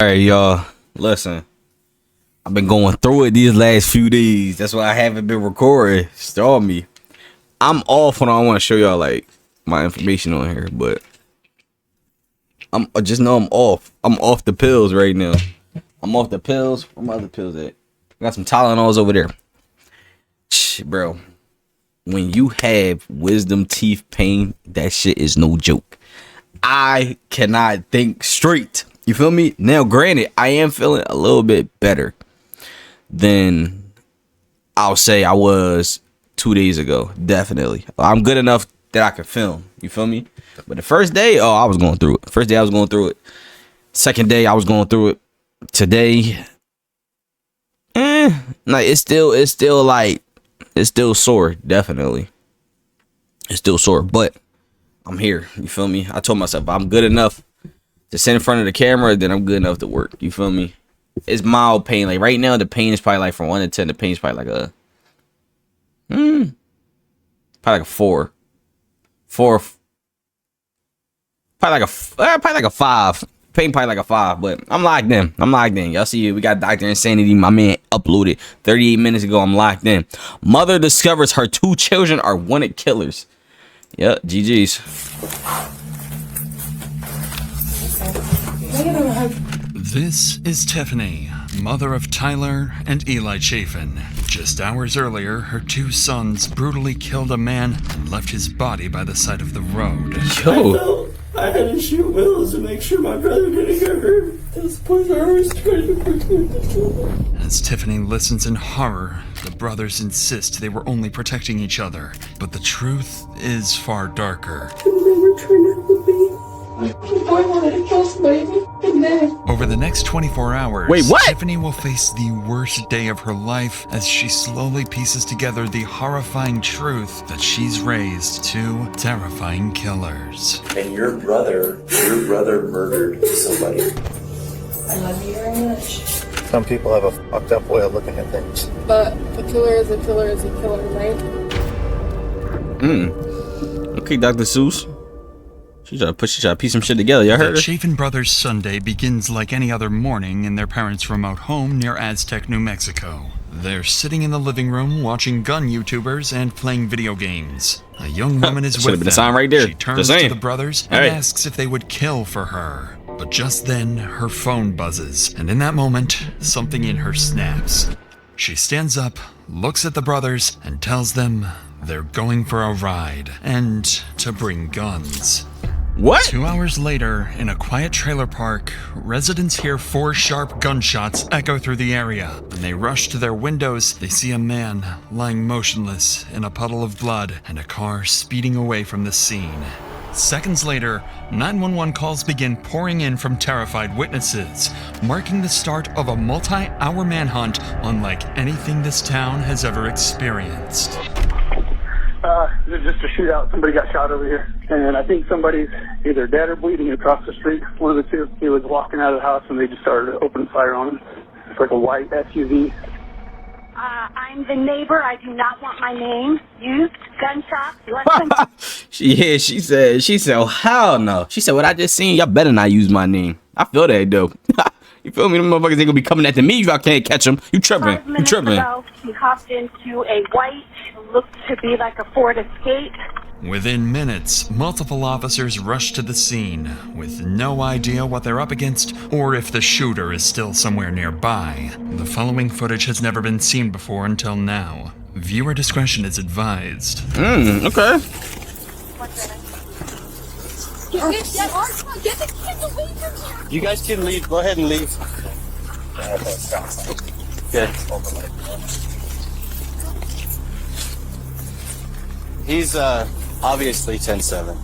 All right, y'all. Listen, I've been going through it these last few days. That's why I haven't been recording. Stall me. I'm off when I want to show y'all like my information on here, but I just know I'm off. I'm off the pills right now. I'm off the pills. Where my other pills at? I got some Tylenols over there. Bro, when you have wisdom teeth pain, that shit is no joke. I cannot think straight. You feel me? Now, granted, I am feeling a little bit better than I'll say I was 2 days ago. Definitely. I'm good enough that I can film. You feel me? But the first day, I was going through it. First day, I was going through it. Second day, I was going through it. Today, like it's still sore. Definitely. It's still sore, but I'm here. You feel me? I told myself if I'm good enough to sit in front of the camera, then I'm good enough to work. You feel me? It's mild pain. Like right now, the pain is probably like from 1 to 10. The pain is probably like a probably like a 4. Probably like a 5. Pain probably like a 5, but I'm locked in. Y'all see, we got Dr. Insanity. My man uploaded 38 minutes ago. I'm locked in. Mother discovers her 2 children are wanted killers. Yep, GG's. This is Tiffany, mother of Tyler and Eli Chafin. Just hours earlier, her 2 sons brutally killed a man and left his body by the side of the road. Yo. I had to shoot Willis to make sure my brother didn't get hurt. This place I was trying to protect the children. As Tiffany listens in horror, the brothers insist they were only protecting each other. But the truth is far darker. He'll never turn out to be. My boy wanted to kill somebody, and then... Over the next 24 hours, wait, what? Tiffany will face the worst day of her life as she slowly pieces together the horrifying truth that she's raised 2 terrifying killers. And your brother murdered somebody. I love you very much. Some people have a fucked up way of looking at things. But a killer is a killer is a killer, right? Okay, Dr. Seuss. She tried to piece some shit together. Y'all heard her? The Chafin brothers' Sunday begins like any other morning in their parents' remote home near Aztec, New Mexico. They're sitting in the living room watching gun YouTubers and playing video games. A young woman is with been them. a sign right there. She turns to the brothers and asks if they would kill for her. But just then, her phone buzzes, and in that moment, something in her snaps. She stands up, looks at the brothers, and tells them they're going for a ride and to bring guns. What? 2 hours later, in a quiet trailer park, residents hear 4 sharp gunshots echo through the area. When they rush to their windows, they see a man lying motionless in a puddle of blood and a car speeding away from the scene. Seconds later, 911 calls begin pouring in from terrified witnesses, marking the start of a multi-hour manhunt unlike anything this town has ever experienced. Just a shootout. Somebody got shot over here. And I think somebody's either dead or bleeding across the street. One of the 2. He was walking out of the house and they just started opening fire on him. It's like a white SUV. I'm the neighbor. I do not want my name used. Gunshots. Yeah, she said, oh, hell no. She said, what I just seen, y'all better not use my name. I feel that, though. You feel me? Them motherfuckers ain't gonna be coming after me if I can't catch them. You tripping. 5 minutes ago, he hopped into a white, looked to be like a Ford Escape. Within minutes, multiple officers rush to the scene, with no idea what they're up against or if the shooter is still somewhere nearby. The following footage has never been seen before until now. Viewer discretion is advised. Okay. Get the kids away from here! You guys can leave. Go ahead and leave. Good. He's obviously 10-7.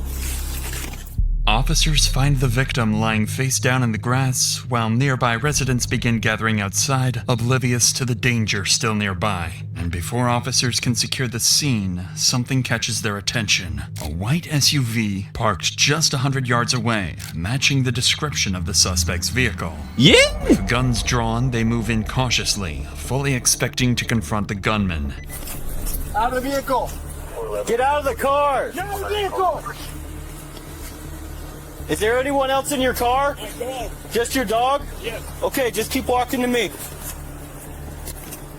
Officers find the victim lying face down in the grass, while nearby residents begin gathering outside, oblivious to the danger still nearby. And before officers can secure the scene, something catches their attention. A white SUV parked just 100 yards away, matching the description of the suspect's vehicle. Yeah! With guns drawn, they move in cautiously, fully expecting to confront the gunman. Out of the vehicle! Get out of the car! Get out of the vehicle! Is there anyone else in your car? Just your dog? Yes. Okay, just keep walking to me.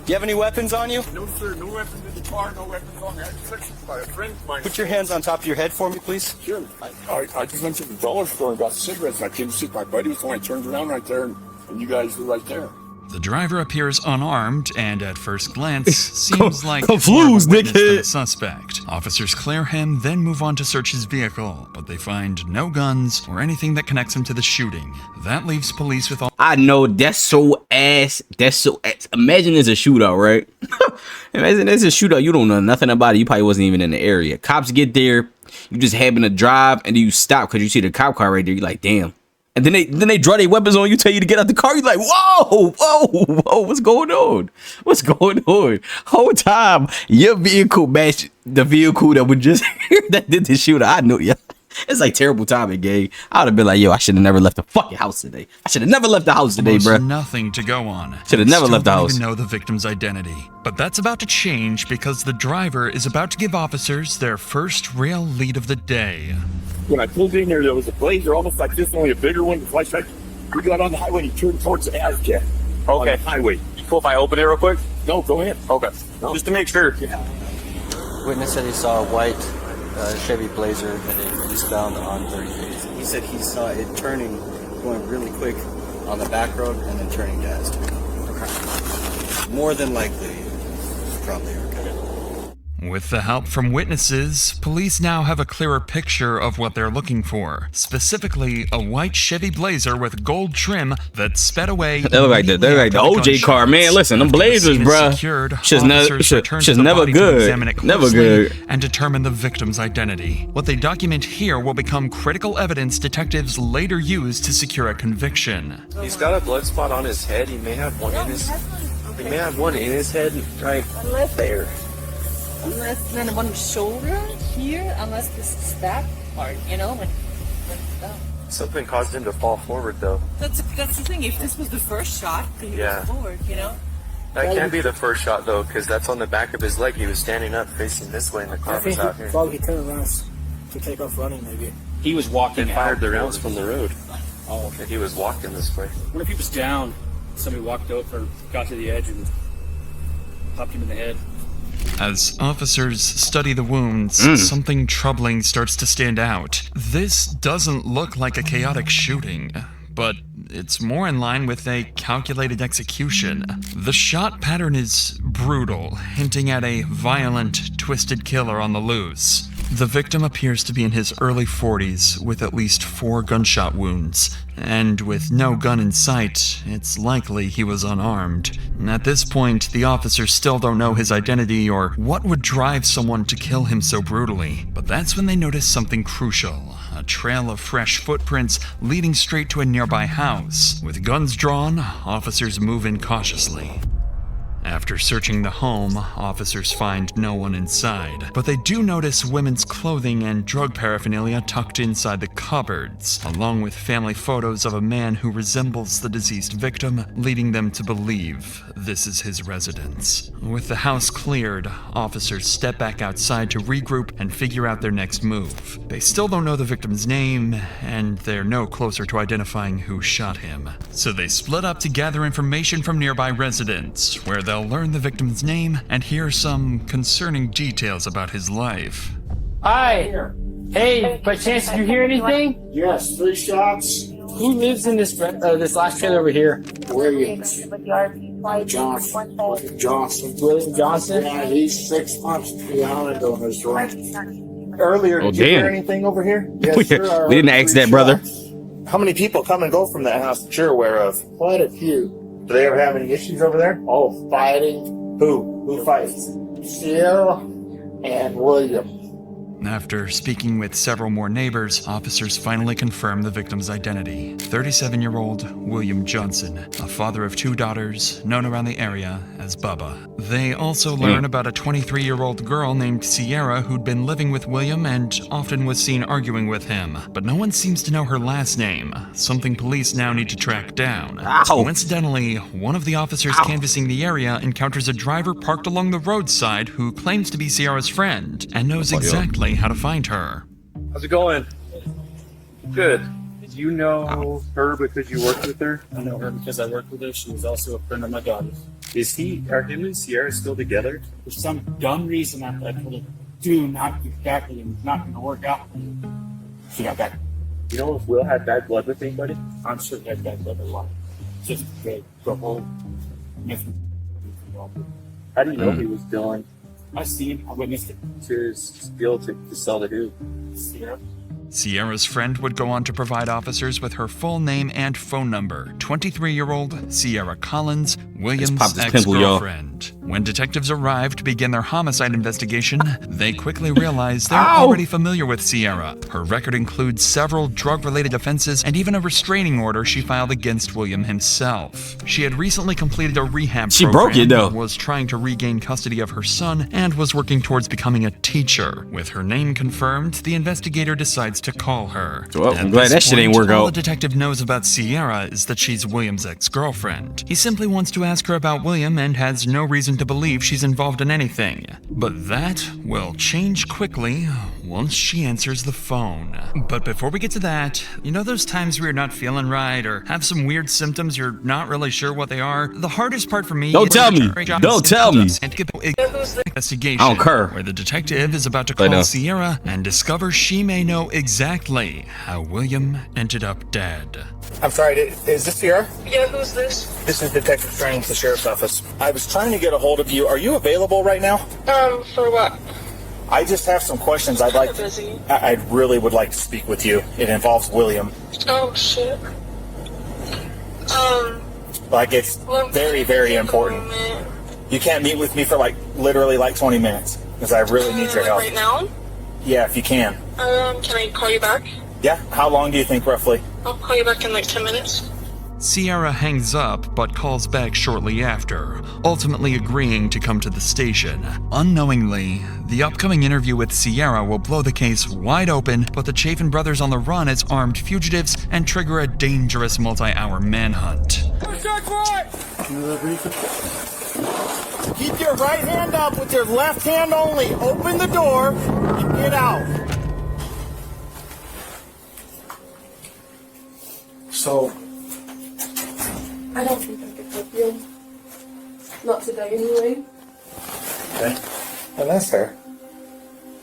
You have any weapons on you? No, sir. No weapons in the car. No weapons on me. I just searched by a friend of mine. Put your hands on top of your head for me, please. Sure. I just went to the dollar store and got cigarettes. And I came to see my buddy, so I turned around right there, and you guys were right there. The driver appears unarmed and at first glance seems like confused, more of a witness than dickhead. a suspect. Officers clear him, then move on to search his vehicle, but they find no guns or anything that connects him to the shooting. That leaves police with all I know that's so ass. That's so ass. Imagine there's a shootout, right? Imagine there's a shootout. You don't know nothing about it. You probably wasn't even in the area. Cops get there. You just happen to drive, and then you stop because you see the cop car right there. You're like, damn. And then they draw their weapons on you, tell you to get out the car. You're like, whoa, what's going on? What's going on? Whole time, your vehicle matched the vehicle that was just that did the shootout. I knew, yeah. It's like terrible timing, gang. I would have been like, yo, I should have never left the fucking house today. I should have never left the house today, almost bro. nothing to go on. Should have They never still left the don't house. even know the victim's identity. But that's about to change because the driver is about to give officers their first real lead of the day. When I pulled in there was a Blazer, almost like this, only a bigger one. The flashback. We got on the highway and he turned towards the Azcat. Okay. On the highway. Cool if I open it real quick? No, go ahead. Okay. No. Just to make sure. Yeah. Witness said he saw a white Chevy Blazer headed eastbound on 38th. He said he saw it turning, going really quick on the back road and then turning to Aztec. More than likely, probably okay. With the help from witnesses, police now have a clearer picture of what they're looking for. Specifically, a white Chevy Blazer with gold trim that sped away. They look like the OJ car, man. Listen, them Blazers, bruh. Shit's never good. Never good. And determine the victim's identity. What they document here will become critical evidence detectives later use to secure a conviction. He's got a blood spot on his head. He may have one in his. He may have one in his head right there. Unless then one shoulder here, unless this is that part, you know, like that. Something caused him to fall forward, though. That's the thing. If this was the first shot, then he Yeah. goes forward, you know. That can't be the first shot, though, because that's on the back of his leg. He was standing up, facing this way, and the car was out here. Probably he turned around to take off running, maybe. He was walking They fired the rounds from the road. Oh, okay. He was walking this way. What if he was down? Somebody walked over, got to the edge, and popped him in the head. As officers study the wounds, something troubling starts to stand out. This doesn't look like a chaotic shooting, but it's more in line with a calculated execution. The shot pattern is brutal, hinting at a violent, twisted killer on the loose. The victim appears to be in his early 40s with at least 4 gunshot wounds, and with no gun in sight, it's likely he was unarmed. At this point, the officers still don't know his identity or what would drive someone to kill him so brutally. But that's when they notice something crucial. A trail of fresh footprints leading straight to a nearby house. With guns drawn, officers move in cautiously. After searching the home, officers find no one inside, but they do notice women's clothing and drug paraphernalia tucked inside the cupboards, along with family photos of a man who resembles the deceased victim, leading them to believe this is his residence. With the house cleared, officers step back outside to regroup and figure out their next move. They still don't know the victim's name, and they're no closer to identifying who shot him. So they split up to gather information from nearby residents, where they'll learn the victim's name and hear some concerning details about his life. Hi. Hey, by chance, did you hear anything? Yes, 3 shots. Who lives in this last trailer over here? Williams. Johnson. William Johnson? Yeah, he's 6 months behind on his rent. Earlier, Oh, did you hear damn. anything over here? Yes, sir. We didn't ask that, brother. How many people come and go from that house that you're aware of? Quite a few. Do they ever have any issues over there? Oh, fighting. Who fights? Sierra and William. After speaking with several more neighbors, officers finally confirm the victim's identity. 37-year-old William Johnson, a father of 2 daughters, known around the area as Bubba. They also learn about a 23-year-old girl named Sierra who'd been living with William and often was seen arguing with him. But no one seems to know her last name, something police now need to track down. Ow. Coincidentally, one of the officers canvassing the area encounters a driver parked along the roadside who claims to be Sierra's friend and knows exactly how to find her. How's it going? Good. Do you know her because you worked with her? I know her because I worked with her. She was also a friend of my daughter's. Are him and Sierra still together? For some dumb reason, I told her, do not get back with him. It's not going to work out. She got back. You know if Will had bad blood with anybody? I'm sure he had back with a lot. Just the whole. How do you know he was dealing I seen him. I witnessed it. to steal to sell to who? Sierra. Sierra's friend would go on to provide officers with her full name and phone number. 23-year-old Sierra Collins, Williams' pop this pimple, y'all. ex-girlfriend. When detectives arrived to begin their homicide investigation, they quickly realized they're already familiar with Sierra. Her record includes several drug-related offenses and even a restraining order she filed against William himself. She had recently completed a rehab She program, broke it, though. was trying to regain custody of her son, and was working towards becoming a teacher. With her name confirmed, the investigator decides to call her. Well, At I'm glad this that shit ain't point, work all out. the detective knows about Sierra is that she's William's ex-girlfriend. He simply wants to ask her about William and has no reason to believe she's involved in anything. But that will change quickly once she answers the phone. But before we get to that, you know those times where you're not feeling right or have some weird symptoms you're not really sure what they are? The hardest part for me Don't is tell me. Don't tell me. and to get investigation I don't care. where the detective is about to Right call now. Sierra and discover she may know exactly how William ended up dead. I'm sorry, is this Sierra? Yeah, who's this? This is Detective Strange, the sheriff's office. I was trying to get a hold of you. Are you available right now? For what? I just have some questions I'd Kinda busy. I really would like to speak with you. It involves William. Oh, shit. Like, it's very, very important. You can't meet with me for literally 20 minutes because I really need your help. Right now? Yeah, if you can. Can I call you back? Yeah? How long do you think roughly? I'll call you back in 10 minutes. Sierra hangs up but calls back shortly after, ultimately agreeing to come to the station. Unknowingly, the upcoming interview with Sierra will blow the case wide open, put the Chafin brothers on the run as armed fugitives, and trigger a dangerous multi-hour manhunt. Keep your right hand up with your left hand only. Open the door and get out. So, I don't think I could help you. Not today, anyway. okay. And that's fair.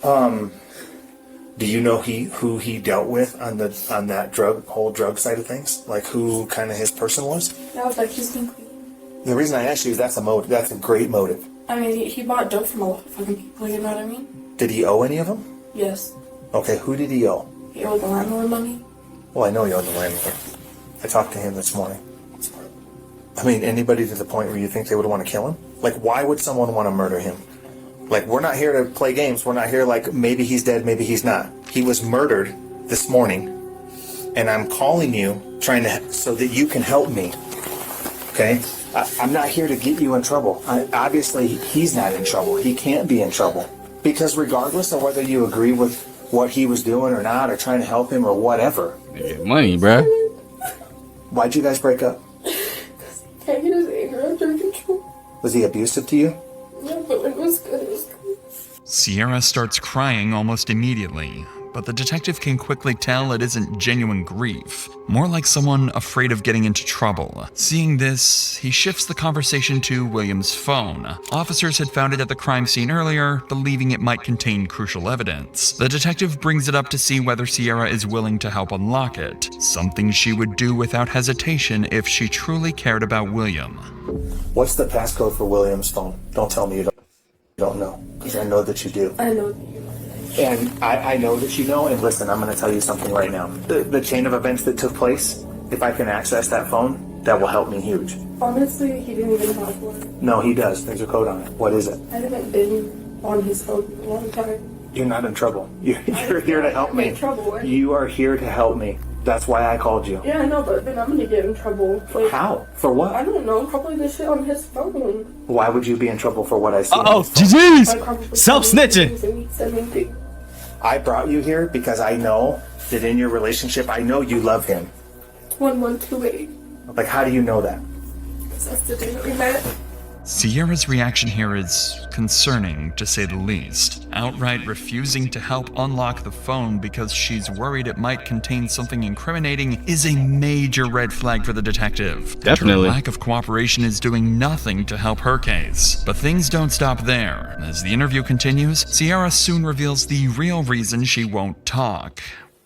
Do you know who he dealt with on that whole drug side of things? Like who kind of his person was? That was like his complete. The reason I asked you is that's a motive. That's a great motive. I mean, he bought dope from a lot of fucking people, you know what I mean? Did he owe any of them? Yes. Okay, who did he owe? He owed the landlord money. Well, I know he owed the landlord. I talked to him this morning. I mean, anybody to the point where you think they would want to kill him? Like, why would someone want to murder him? Like, we're not here to play games. We're not here like, maybe he's dead, maybe he's not. He was murdered this morning, and I'm calling you so that you can help me, okay? I'm not here to get you in trouble. Obviously, he's not in trouble. He can't be in trouble. Because regardless of whether you agree with what he was doing or not, or trying to help him or whatever. Get money, bruh. Why'd you guys break up? Can't get his anger under control. Was he abusive to you? Yeah, but when it was good, it was good. Sierra starts crying almost immediately, but the detective can quickly tell it isn't genuine grief, more like someone afraid of getting into trouble. Seeing this, he shifts the conversation to William's phone. Officers had found it at the crime scene earlier, believing it might contain crucial evidence. The detective brings it up to see whether Sierra is willing to help unlock it, something she would do without hesitation if she truly cared about William. What's the passcode for William's phone? Don't tell me you don't know, because I know that you do. I know that you know. And I know that you know, and listen, I'm going to tell you something right now. The chain of events that took place, if I can access that phone, that will help me huge. Honestly, he didn't even have one. No, he does. There's a code on it. What is it? I haven't been on his phone in a long time. You're not in trouble. You're here to help I'm me. in trouble. You are here to help me. That's why I called you. Yeah, I know, but then I'm gonna get in trouble. Like, How? For what? I don't know. Probably the shit on his phone. Why would you be in trouble for what I see? Uh-oh, GG's! Self-snitching! I brought you here because I know that in your relationship, I know you love him. 1128. Like, how do you know that? That's the day that we met. Sierra's reaction here is concerning, to say the least. Outright refusing to help unlock the phone because she's worried it might contain something incriminating is a major red flag for the detective. Definitely. Her lack of cooperation is doing nothing to help her case. But things don't stop there. As the interview continues, Sierra soon reveals the real reason she won't talk.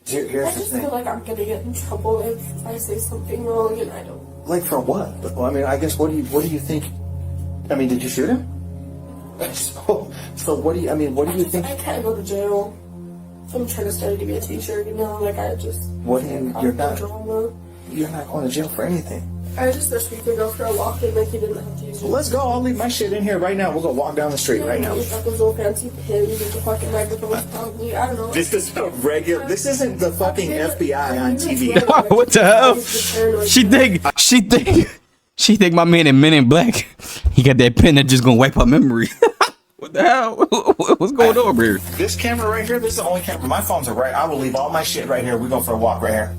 I just feel like I'm gonna get in trouble if I say something wrong, and I don't. Like for what? Well, I mean, I guess what do you think? I mean, did you shoot him? So what do you? I mean, what do you think? I can't go to jail. I'm trying to study to be a teacher, you know. Like I just. What do you? You're not. Drama. You're not going to jail for anything. I just wish we could go for a walk and like you didn't have to use. Well, let's go. I'll leave my shit in here right now. We'll go walk down the street right now. You got those old fancy pins with the fucking microphones probably. I don't know. This is a regular. This isn't the fucking FBI on TV. What the hell? She think my man in Men in Black. He got that pen that just gonna wipe out memory. What the hell? What's going on here? This camera right here. This is the only camera. My phones are right. I will leave all my shit right here. We go for a walk right here.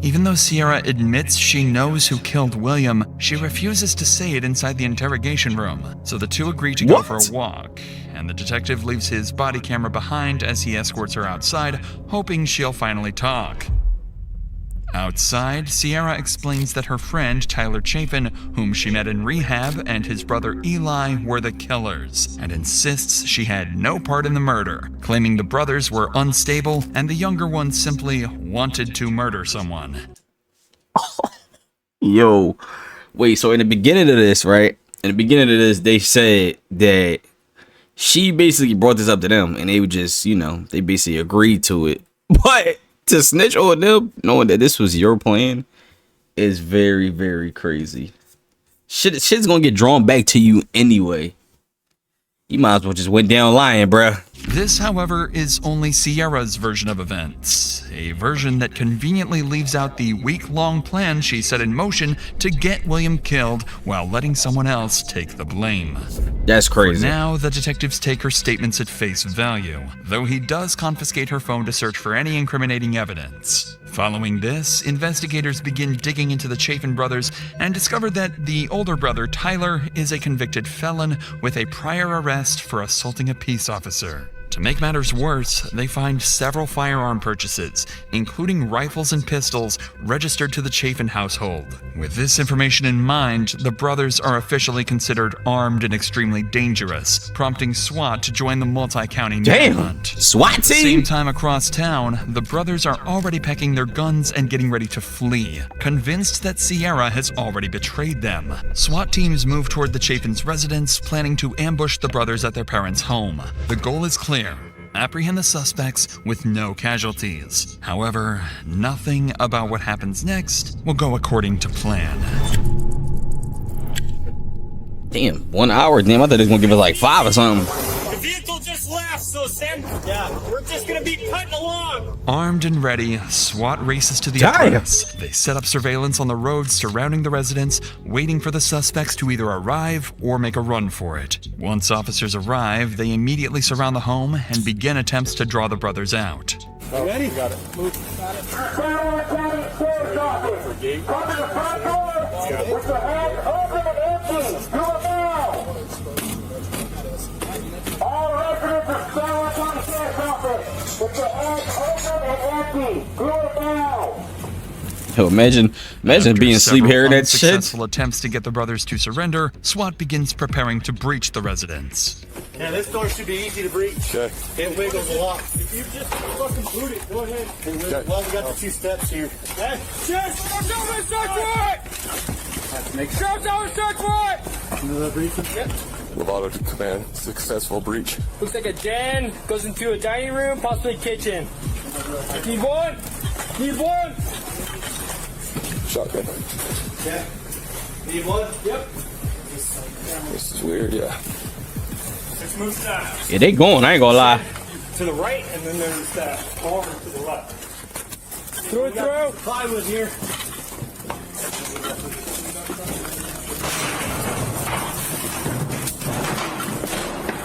Even though Sierra admits she knows who killed William, she refuses to say it inside the interrogation room. So the two agree to go for a walk, and the detective leaves his body camera behind as he escorts her outside, hoping she'll finally talk. Outside, Sierra explains that her friend Tyler Chafin, whom she met in rehab, and his brother Eli were the killers, and insists she had no part in the murder, claiming the brothers were unstable and the younger one simply wanted to murder someone. Yo, wait, so in the beginning of this, right? In the beginning of this, they said that she basically brought this up to them, and they would just, you know, they basically agreed to it. But to snitch on them, knowing that this was your plan, is very, very crazy. Shit's gonna get drawn back to you anyway. You might as well just went down lying, bruh. This, however, is only Sierra's version of events, a version that conveniently leaves out the week-long plan she set in motion to get William killed while letting someone else take the blame. That's crazy. For now, the detectives take her statements at face value, though he does confiscate her phone to search for any incriminating evidence. Following this, investigators begin digging into the Chafin brothers and discover that the older brother, Tyler, is a convicted felon with a prior arrest for assaulting a peace officer. To make matters worse, they find several firearm purchases, including rifles and pistols, registered to the Chafin household. With this information in mind, the brothers are officially considered armed and extremely dangerous, prompting SWAT to join the multi-county manhunt. SWAT team! At the same time across town, the brothers are already packing their guns and getting ready to flee, convinced that Sierra has already betrayed them. SWAT teams move toward the Chafin's residence, planning to ambush the brothers at their parents' home. The goal is clear: apprehend the suspects with no casualties. However, nothing about what happens next will go according to plan. Damn, 1 hour. Damn, I thought they was gonna give us like 5 or something. The vehicle just left, so Sam, we're just gonna be cutting along. Armed and ready, SWAT races to the address. They set up surveillance on the roads surrounding the residence, waiting for the suspects to either arrive or make a run for it. Once officers arrive, they immediately surround the home and begin attempts to draw the brothers out. You ready? Got it. Move. Got it. Open the front door. With your hands open and empty. Do it now. All residents of Skyline County Sheriff's Office. With your hands open and empty. Do it now. Yo, imagine being asleep hearing that shit. Successful attempts to get the brothers to surrender, SWAT begins preparing to breach the residence. Yeah, this door should be easy to breach. Okay. It wiggles a lot. If you just fucking boot it, go ahead. Okay. Well, we got the 2 steps here. Okay. Cheers! Search warrant! Have to make sure. Search warrant! Another breach? Yep. Lovato to command. Successful breach. Looks like a den. Goes into a dining room, possibly kitchen. Need one? Need one? Shotgun. Yeah. Need one? Yep. This is weird, yeah. Let's move that. Yeah, they going, I ain't gonna lie. To the right, and then there's that corner to the left. Through it through. Plywood here.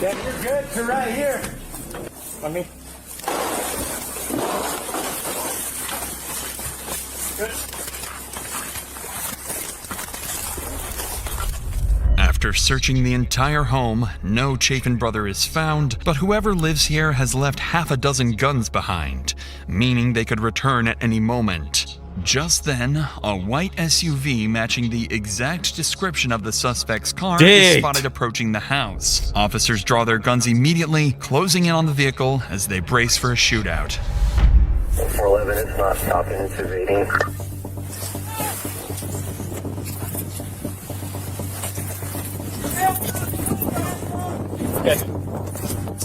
Yeah, you're good to right here. On me. Good. After searching the entire home, no Chafin brother is found, but whoever lives here has left half a dozen guns behind, meaning they could return at any moment. Just then, a white SUV matching the exact description of the suspect's car is spotted approaching the house. Officers draw their guns immediately, closing in on the vehicle as they brace for a shootout. 411 is not stopping, it's evading. Okay.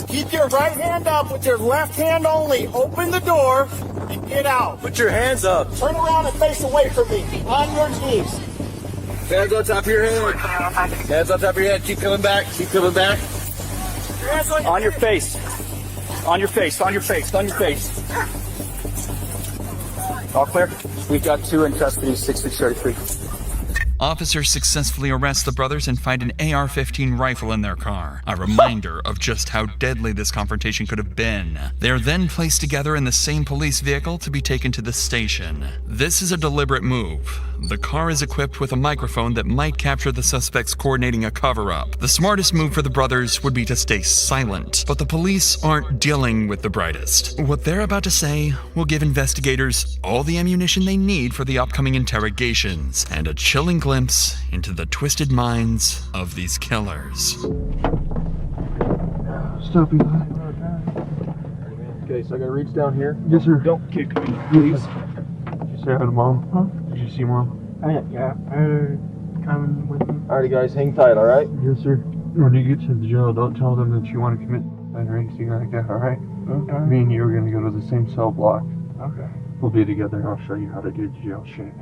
Keep your right hand up with your left hand only. Open the door and get out. Put your hands up. Turn around and face away from me. On your knees. Hands on top of your head. Hands on top of your head. Keep coming back. Keep coming back. On your face. On your face. On your face. On your face. All clear? We've got 2 in custody, 6-33. Officers successfully arrest the brothers and find an AR-15 rifle in their car, a reminder of just how deadly this confrontation could have been. They are then placed together in the same police vehicle to be taken to the station. This is a deliberate move. The car is equipped with a microphone that might capture the suspects coordinating a cover-up. The smartest move for the brothers would be to stay silent, but the police aren't dealing with the brightest. What they're about to say will give investigators all the ammunition they need for the upcoming interrogations, and a chilling glimpse into the twisted minds of these killers. Stop, Eli. Okay, so I gotta reach down here. Yes, sir. Don't kick me, please. Did you say hi to Mom? Huh? Did you see Mom? Yeah. Coming with me. Alrighty, guys, hang tight, alright? Yes, sir. When you get to the jail, don't tell them that you want to commit or anything like that, alright? Okay. Me and you are going to go to the same cell block. Okay. We'll be together and I'll show you how to do jail shit.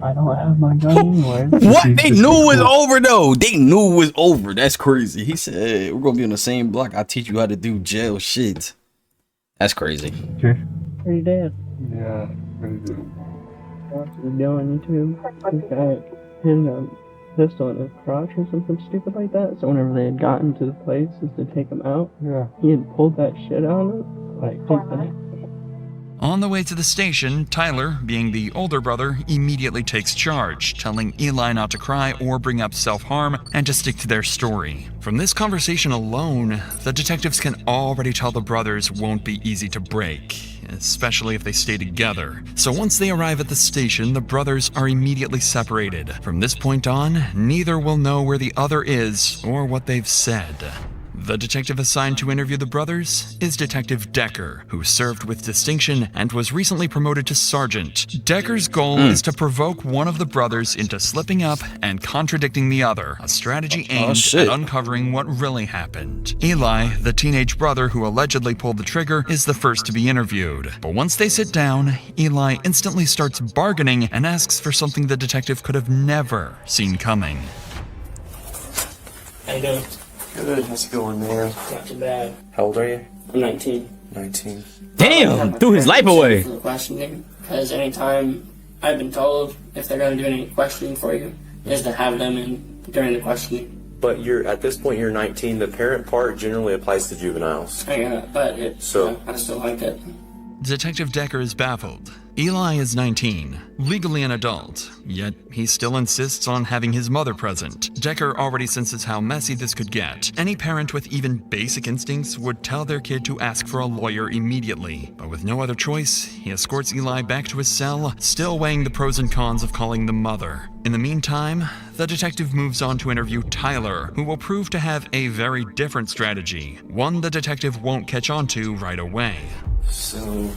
I don't have my gun anyway. What? They knew it was over, though. They knew it was over. That's crazy. He said, we're going to be on the same block. I'll teach you how to do jail shit. That's crazy. Okay. Where's your dad? Yeah. Very good. What's he doing, too? He's got his pistol in his crotch or something stupid like that. So whenever they had gotten to the places to take him out, yeah, he had pulled that shit out of it. Like, something. On the way to the station, Tyler, being the older brother, immediately takes charge, telling Eli not to cry or bring up self-harm and to stick to their story. From this conversation alone, the detectives can already tell the brothers won't be easy to break, especially if they stay together. So once they arrive at the station, the brothers are immediately separated. From this point on, neither will know where the other is or what they've said. The detective assigned to interview the brothers is Detective Decker, who served with distinction and was recently promoted to sergeant. Decker's goal is to provoke one of the brothers into slipping up and contradicting the other, a strategy aimed at uncovering what really happened. Eli, the teenage brother who allegedly pulled the trigger, is the first to be interviewed. But once they sit down, Eli instantly starts bargaining and asks for something the detective could have never seen coming. How you doing? Good, how's it going, man? Not too bad. How old are you? I'm 19. 19. Damn, threw his life away. For the questioning, because anytime I've been told if they're going to do any questioning for you, is to have them in during the questioning. But you're at this point you're 19. The parent part generally applies to juveniles. Yeah, but I still like it. Detective Decker is baffled. Eli is 19, legally an adult, yet he still insists on having his mother present. Decker already senses how messy this could get. Any parent with even basic instincts would tell their kid to ask for a lawyer immediately. But with no other choice, he escorts Eli back to his cell, still weighing the pros and cons of calling the mother. In the meantime, the detective moves on to interview Tyler, who will prove to have a very different strategy, one the detective won't catch on to right away. So,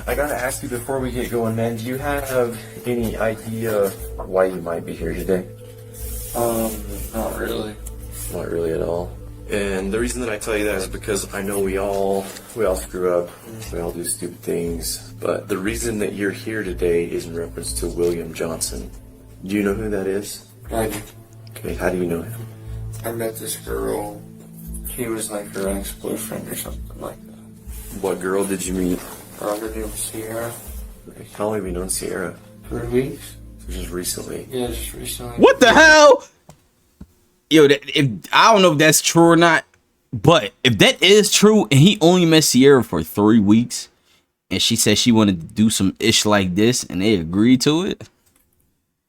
I gotta ask you before we get going, man, do you have any idea why you might be here today? Not really. Not really at all. And the reason that I tell you that is because I know we all screw up, we all do stupid things, but the reason that you're here today is in reference to William Johnson. Do you know who that is? I do. Okay, how do you know him? I met this girl. He was like her ex-boyfriend or something like that. What girl did you meet? Her name was Sierra. How long have you known Sierra? 3 weeks. So just recently? Yeah, just recently. What the hell? Yo, I don't know if that's true or not, but if that is true and he only met Sierra for 3 weeks, and she said she wanted to do some ish like this, and they agreed to it.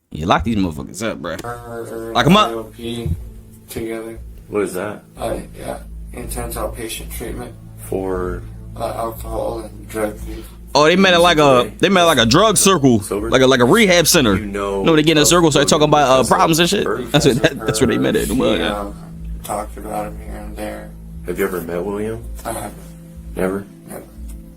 You lock these motherfuckers up, bro. Lock them up. IOP together. What is that? Yeah, intense outpatient treatment For alcohol and drug use. Oh, they met at like a drug circle, like a rehab center. No, they get in a circle, so they talking about problems and shit. That's where they met at. Talked about him here and there. Have you ever met William? I haven't. Never?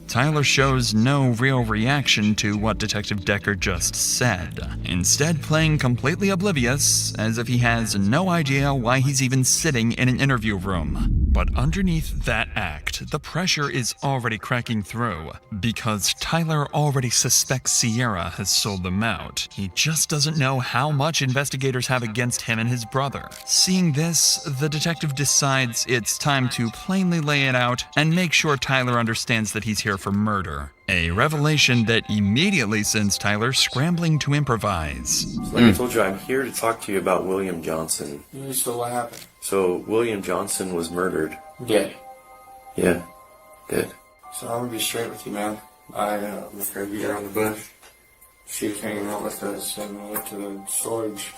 Tyler shows no real reaction to what Detective Decker just said, instead playing completely oblivious, as if he has no idea why he's even sitting in an interview room. But underneath that act, the pressure is already cracking through, because Tyler already suspects Sierra has sold them out. He just doesn't know how much investigators have against him and his brother. Seeing this, the detective decides it's time to plainly lay it out and make sure Tyler understands that he's here for murder. A revelation that immediately sends Tyler scrambling to improvise. So like I told you, I'm here to talk to you about William Johnson. So what happened? So William Johnson was murdered. Dead. Yeah, dead. So I'm gonna be straight with you, man. I'm afraid to beat around the bush. She was hanging out with us and we went to the storage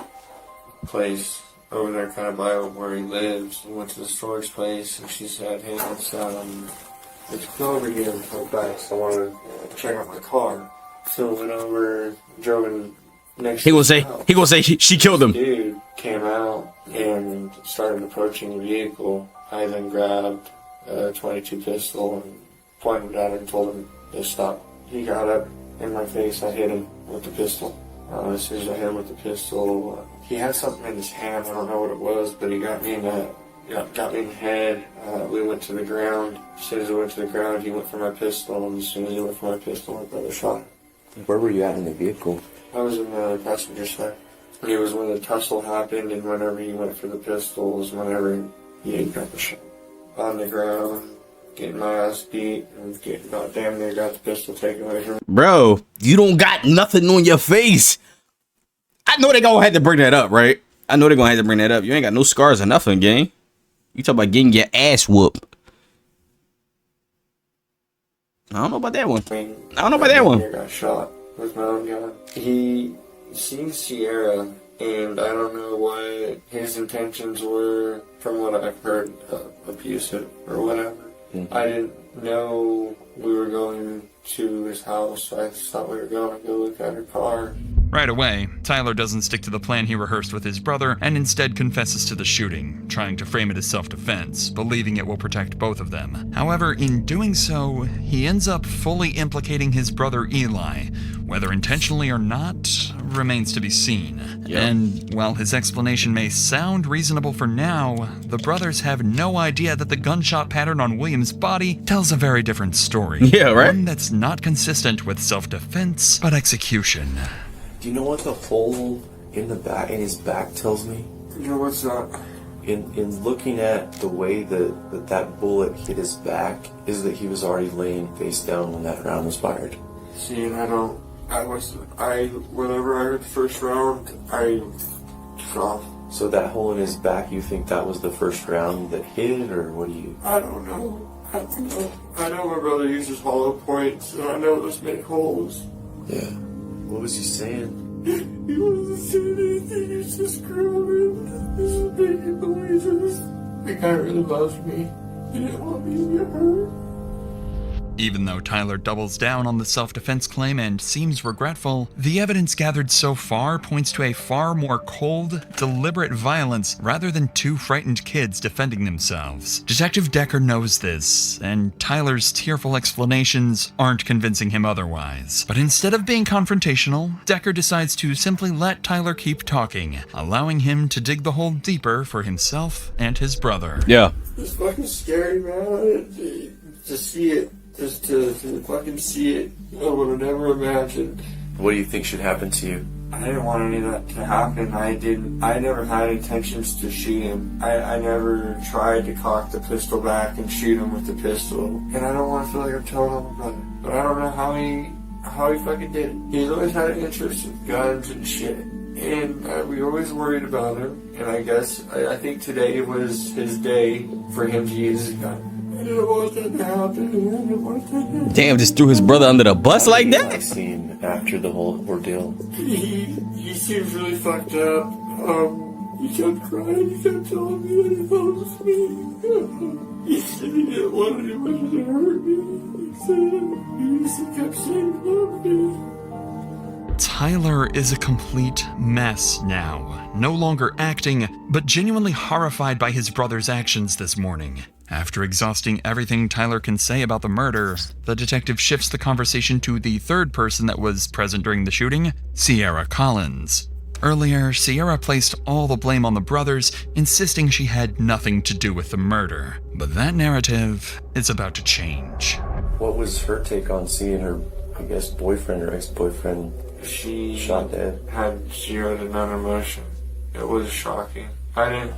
place over there kind of by where he lives. We went to the storage place and she said, hey, let's go over here real fast. I want to check out my car. So went over, drove in next. He gonna say she killed him. Dude came out and started approaching the vehicle. I then grabbed a .22 pistol and pointed at him and told him to stop. He got up in my face. I hit him with the pistol. As soon as I hit him with the pistol, he had something in his hand. I don't know what it was, but he got me in the head. We went to the ground. As soon as we went to the ground, he went for my pistol, and as soon as he went for my pistol, my brother shot him. Where were you at in the vehicle? I was in the passenger side. It was when the tussle happened, and whenever he went for the pistol was whenever he got the shot. On the ground, getting my ass beat, and getting about damn near got the pistol taken away from me. Bro, you don't got nothing on your face. I know they gonna have to bring that up, right? I know they're gonna have to bring that up. You ain't got no scars or nothing, gang. You talk about getting your ass whooped. I don't know about that one. I don't know about that one. Got shot with my own gun. He seen Sierra, and I don't know what his intentions were. From what I've heard, abusive or whatever. I didn't know we were going to his house. I just thought we were going to go look at her car. Right away, Tyler doesn't stick to the plan he rehearsed with his brother and instead confesses to the shooting, trying to frame it as self-defense, believing it will protect both of them. However, in doing so, he ends up fully implicating his brother Eli. Whether intentionally or not, remains to be seen. Yeah. And while his explanation may sound reasonable for now, the brothers have no idea that the gunshot pattern on William's body tells a very different story. Yeah, right? One that's not consistent with self-defense, but execution. Do you know what the hole in his back tells me? You know what's that? In looking at the way that bullet hit his back, is that he was already laying face down when that round was fired. See, and whenever I heard the first round, I saw. So that hole in his back, you think that was the first round that hit, or what do you? I don't know. I know my brother uses hollow points, and I know those make holes. Yeah. What was he saying? He wasn't saying anything, he was just screaming. This is making noises. The guy really loves me. He didn't want me to get hurt. Even though Tyler doubles down on the self-defense claim and seems regretful, the evidence gathered so far points to a far more cold, deliberate violence rather than two frightened kids defending themselves. Detective Decker knows this, and Tyler's tearful explanations aren't convincing him otherwise. But instead of being confrontational, Decker decides to simply let Tyler keep talking, allowing him to dig the hole deeper for himself and his brother. Yeah. It's fucking scary, man. To see it. Just to fucking see it, I would have never imagined. What do you think should happen to you? I didn't want any of that to happen. I never had intentions to shoot him. I never tried to cock the pistol back and shoot him with the pistol. And I don't want to feel like I'm telling on my brother. But I don't know how he fucking did it. He's always had an interest in guns and shit. And we always worried about him. And I think today was his day for him to use his gun. didn't want that to happen. I didn't want that to happen. Damn, just threw his brother under the bus like that? Seen after the whole ordeal. He seems really fucked up. He kept crying. He kept telling me that he thought it was me. He said he didn't want anybody to hurt me. He kept saying he loved me. Tyler is a complete mess now, no longer acting, but genuinely horrified by his brother's actions this morning. After exhausting everything Tyler can say about the murder, the detective shifts the conversation to the third person that was present during the shooting, Sierra Collins. Earlier, Sierra placed all the blame on the brothers, insisting she had nothing to do with the murder. But that narrative is about to change. What was her take on seeing her, I guess, boyfriend or ex-boyfriend She shot dead? had zero to none emotion. It was shocking. I didn't.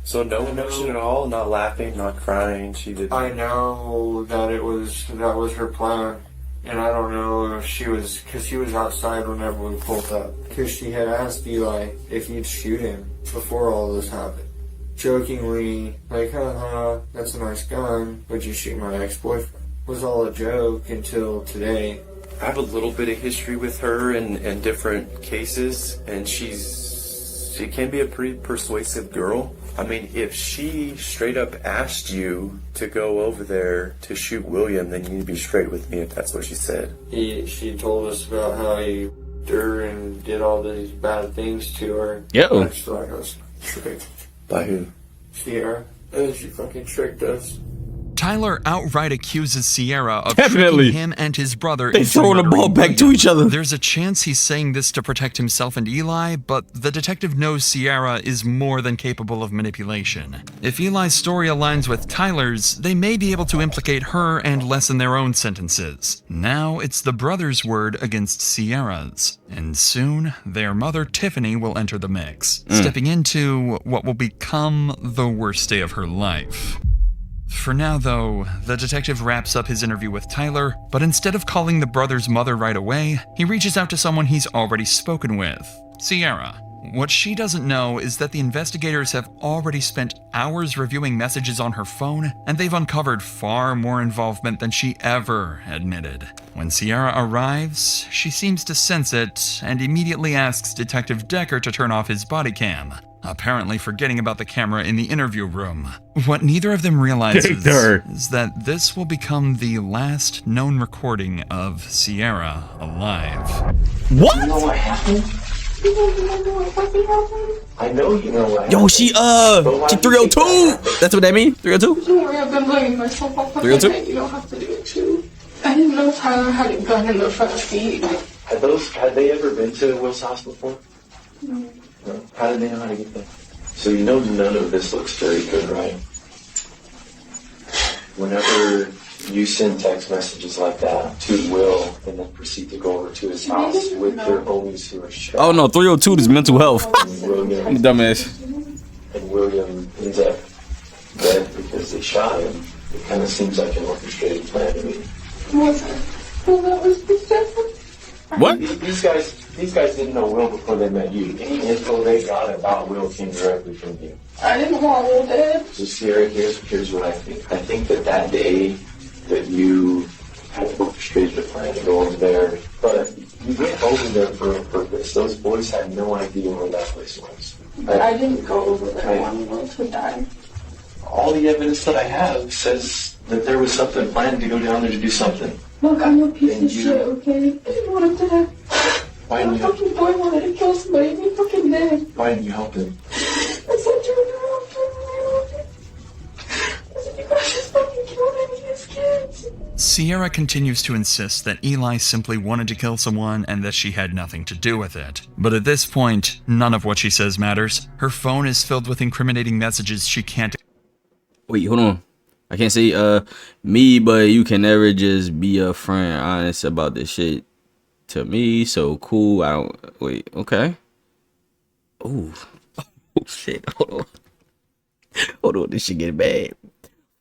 So no emotion at all? Not laughing, not crying? She did. I know that that was her plan. And I don't know if she was, because he was outside whenever we pulled up. Because she had asked Eli if he'd shoot him before all this happened. Jokingly, like, haha, that's a nice gun, would you shoot my ex-boyfriend? Was all a joke until today. I have a little bit of history with her in different cases, and she can be a pretty persuasive girl. I mean, if she straight up asked you to go over there to shoot William, then you need to be straight with me if that's what she said. She told us about how he her and did all these bad things to her. Yo. I just feel like I was tricked. By who? Sierra. And she fucking tricked us. Tyler outright accuses Sierra of Definitely. tricking him and his brother They into throwing the ball murdering back to William. each other. There's a chance he's saying this to protect himself and Eli, but the detective knows Sierra is more than capable of manipulation. If Eli's story aligns with Tyler's, they may be able to implicate her and lessen their own sentences. Now it's the brother's word against Sierra's, and soon their mother Tiffany will enter the mix, stepping into what will become the worst day of her life. For now, though, the detective wraps up his interview with Tyler, but instead of calling the brother's mother right away, he reaches out to someone he's already spoken with, Sierra. What she doesn't know is that the investigators have already spent hours reviewing messages on her phone, and they've uncovered far more involvement than she ever admitted. When Sierra arrives, she seems to sense it and immediately asks Detective Decker to turn off his body cam, apparently forgetting about the camera in the interview room. What neither of them realizes is that this will become the last known recording of Sierra alive. What? You know what happened? You know what fucking happened? I know you know what happened. Yo, she 302. That's what that mean? 302? Don't worry, I've been blaming myself off. 302? You don't have to do it too. I didn't know Tyler had a gun in the front seat. Had they ever been to Will's house before? No. No. How did they know how to get there? So you know none of this looks very good, right? Whenever you send text messages like that to Will and then proceed to go over to his house with their homies who are shot. Oh no, 302 is mental health. William, Dumbass. and William ends up dead because they shot him. It kind of seems like an orchestrated plan to me. Well, that was the What? These guys didn't know Will before they met you. Any info they got about Will came directly from you. I didn't want Will dead. So Sierra, here's what I think. I think that day that you had orchestrated a plan to go over there, but you went over there for a purpose. Those boys had no idea where that place was. But I didn't go over there wanting Will to die. All the evidence that I have says that there was something planned to go down there to do something. Look, I'm a piece of shit, okay? I didn't want him to die. Why didn't My fucking boy wanted to kill somebody and he fucking did. Why didn't you help him? I said you were wrong. I said you guys just fucking killed any of his kids. Sierra continues to insist that Eli simply wanted to kill someone and that she had nothing to do with it. But at this point, none of what she says matters. Her phone is filled with incriminating messages she can't... Wait, hold on. I can't say me, but you can never just be a friend honest about this shit to me. So cool. I don't wait. Okay. Ooh. Oh shit. Hold on. This shit getting bad.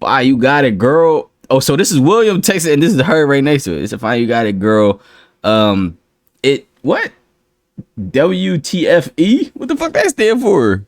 Fine, you got it, girl. Oh, so this is William texting, and this is her right next to it. It's a fine, you got it, girl. It what? WTFE? What the fuck that stand for?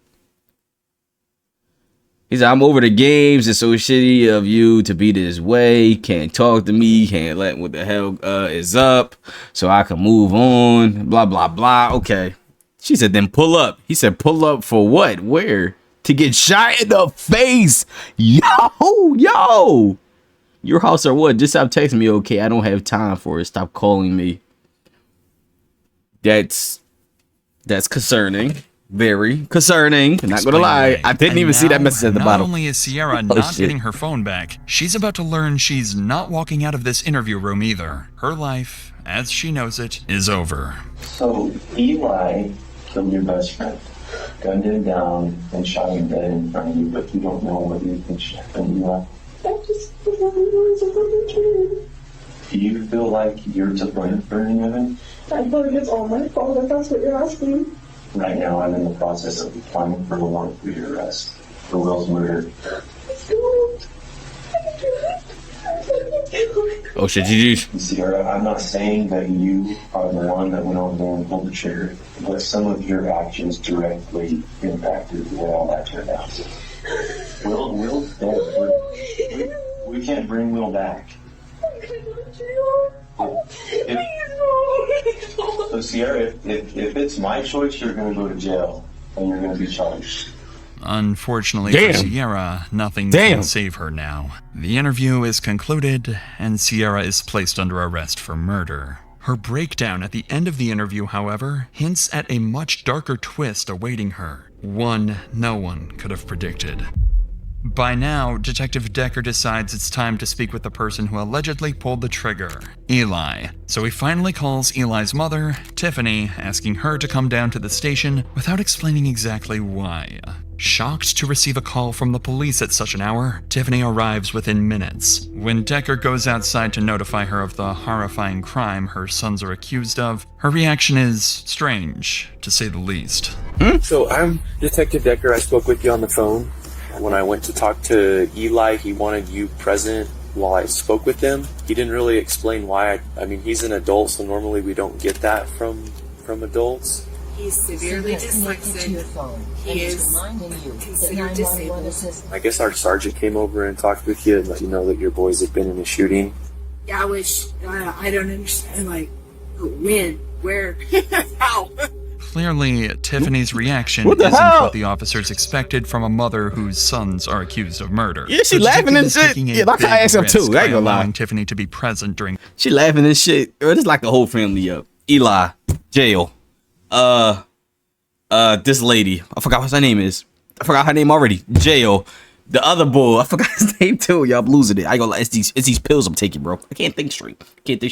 He said, I'm over the games. It's so shitty of you to be this way. Can't talk to me. Can't let what the hell is up so I can move on. Blah, blah, blah. Okay. She said, then pull up. He said, pull up for what? Where? To get shot in the face. Yo. Your house or what? Just stop texting me, okay? I don't have time for it. Stop calling me. That's concerning. Very concerning. I'm not gonna lie. I didn't even see that message at the bottom. Not only is Sierra not getting her phone back, she's about to learn she's not walking out of this interview room either. Her life, as she knows it, is over. So Eli killed your best friend, gunned him down, and shot him dead in front of you, but you don't know what you think happened, Eli. Do you feel like you're to blame for any of it? I feel like it's all my fault if that's what you're asking. Right now, I'm in the process of applying for a warrant for your arrest for Will's murder. Oh shit, GG. Sierra, I'm not saying that you are the one that went over there and pulled the trigger, but some of your actions directly impacted the way all that turned out. Will's dead. We can't bring Will back. So Sierra, if it's my choice, you're going to go to jail and you're going to be charged. Unfortunately for Sierra, nothing can save her now. The interview is concluded, and Sierra is placed under arrest for murder. Her breakdown at the end of the interview, however, hints at a much darker twist awaiting her, one no one could have predicted. By now, Detective Decker decides it's time to speak with the person who allegedly pulled the trigger, Eli. So he finally calls Eli's mother, Tiffany, asking her to come down to the station without explaining exactly why. Shocked to receive a call from the police at such an hour, Tiffany arrives within minutes. When Decker goes outside to notify her of the horrifying crime her sons are accused of, her reaction is strange, to say the least. So I'm Detective Decker. I spoke with you on the phone. When I went to talk to Eli, he wanted you present while I spoke with him. He didn't really explain why. I mean, he's an adult, so normally we don't get that from adults. He's severely dyslexic. He is considered disabled. I guess our sergeant came over and talked with you and let you know that your boys have been in a shooting. Yeah, I wish. I don't understand. Like, when? Where? How? Clearly, Tiffany's reaction isn't what the officers expected from a mother whose sons are accused of murder. Yeah, she laughing and shit. Yeah, like I asked him too. I ain't gonna lie. Tiffany to be present during. She laughing and shit. It's like the whole family up. Eli, jail. This lady. I forgot what her name is. I forgot her name already. Jail. The other bull, I forgot his name too. Y'all, I'm losing it. I go like it's these pills I'm taking, bro. I can't think straight.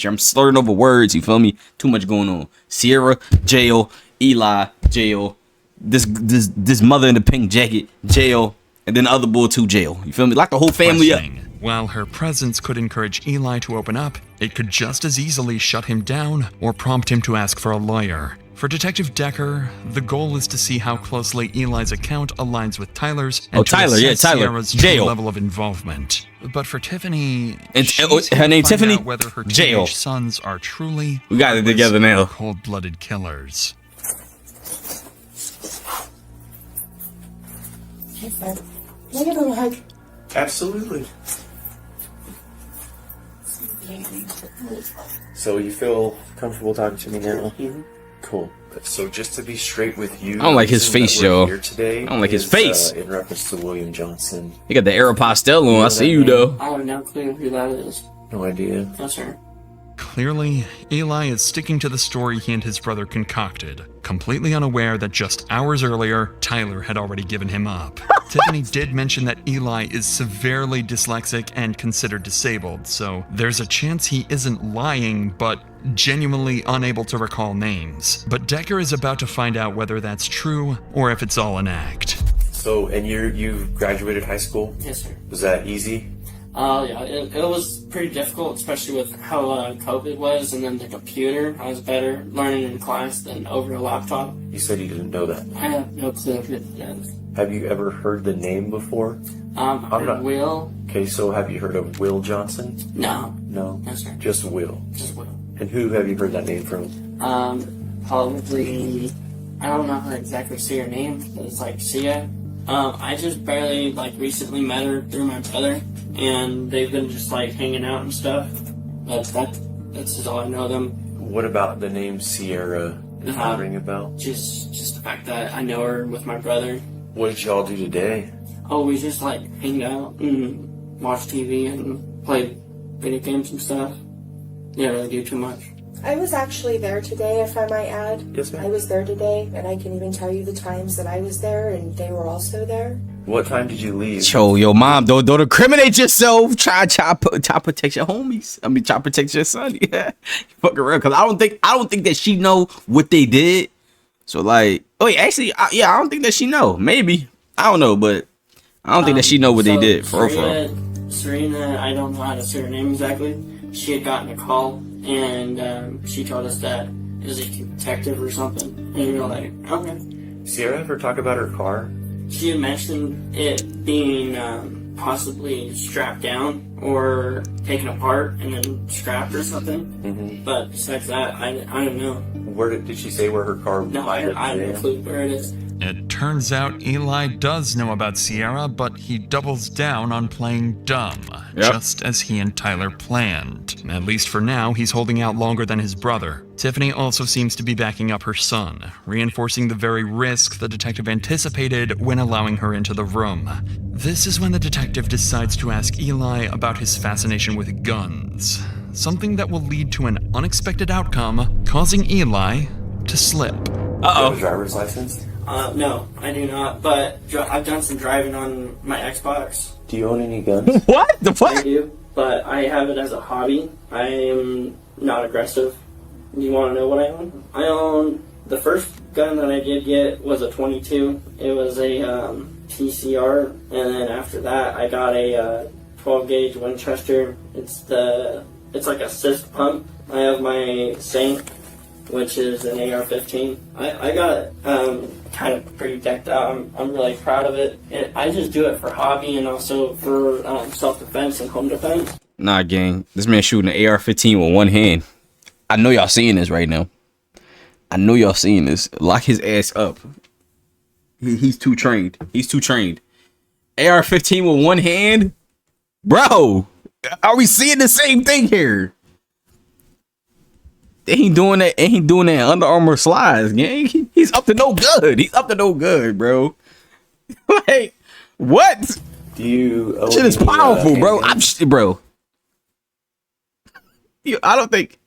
I'm slurring over words. You feel me? Too much going on. Sierra, jail. Eli, jail. This mother in the pink jacket, jail. And then the other bull too, jail. You feel me? Like the whole family up. While her presence could encourage Eli to open up, it could just as easily shut him down or prompt him to ask for a lawyer. For Detective Decker, the goal is to see how closely Eli's account aligns with Tyler's and Tyler, Sierra's jail. level of involvement. But for Tiffany, her name Tiffany, whether her jail. teenage sons are truly we got it together now. Cold-blooded killers. Hey, Fred. Can I give him a hug? Absolutely. So you feel comfortable talking to me now? Cool. So just to be straight with you, I don't like his face, yo. Here today I don't like his face. In reference to William Johnson. He got the Aeropostale on. I see you though. I have no clue who that is. No idea. No, sir. Clearly, Eli is sticking to the story he and his brother concocted, completely unaware that just hours earlier, Tyler had already given him up. Tiffany did mention that Eli is severely dyslexic and considered disabled, so there's a chance he isn't lying, but genuinely unable to recall names. But Decker is about to find out whether that's true or if it's all an act. So, and you graduated high school? Yes, sir. Was that easy? Yeah, it was pretty difficult, especially with how COVID was, and then the computer. I was better learning in class than over a laptop. You said you didn't know that. I have no clue who it is. Have you ever heard the name before? Will. Okay, so have you heard of Will Johnson? No. No? No, sir. Just Will? Just Will. And who have you heard that name from? Probably, I don't know how to exactly say her name, but it's like Sia. I just barely like recently met her through my brother, and they've been just like hanging out and stuff. But that's just all I know them. What about the name Sierra? Does that ring a bell? Just the fact that I know her with my brother. What did y'all do today? Oh, we just like hanged out and watched TV and played video games and stuff. Didn't really do too much. I was actually there today, if I might add. Yes, ma'am. I was there today, and I can even tell you the times that I was there, and they were also there. What time did you leave? Yo, mom, don't incriminate yourself. Try protect your homies. I mean, try protect your son. Yeah, fucking real. Cause I don't think that she know what they did. So like, oh yeah, actually, I don't think that she know. Maybe I don't know, but I don't think that she know what they did. For Serena, I don't know how to say her name exactly. She had gotten a call, and she told us that it was a detective or something. And we were like, okay. Sierra ever talk about her car? She had mentioned it being possibly strapped down or taken apart and then scrapped or something. Mm-hmm. But besides that, I don't know. Where did she say where her car? No, I have no clue where it is. It turns out Eli does know about Sierra, but he doubles down on playing dumb, just as he and Tyler planned. At least for now, he's holding out longer than his brother. Tiffany also seems to be backing up her son, reinforcing the very risk the detective anticipated when allowing her into the room. This is when the detective decides to ask Eli about his fascination with guns, something that will lead to an unexpected outcome, causing Eli to slip. Do you have a driver's license? No, I do not, but I've done some driving on my Xbox. Do you own any guns? What? The fuck? I do, but I have it as a hobby. I am not aggressive. You want to know what I own? I own, the first gun that I did get was a 22. It was a TCR, and then after that I got a 12 gauge Winchester. It's like a cyst pump. I have my Saint, which is an AR-15. I got it kind of pretty decked out. I'm really proud of it. I just do it for hobby and also for self-defense and home defense. Nah, gang. This man shooting an AR-15 with one hand. I know y'all seeing this right now. I know y'all seeing this. Lock his ass up. He's too trained. He's too trained. AR-15 with one hand? Bro, are we seeing the same thing here? They ain't doing that. Ain't doing that Under Armour slides, gang. He's up to no good. He's up to no good, bro. Like, what? Do you? Shit is powerful, bro. Bro. I don't think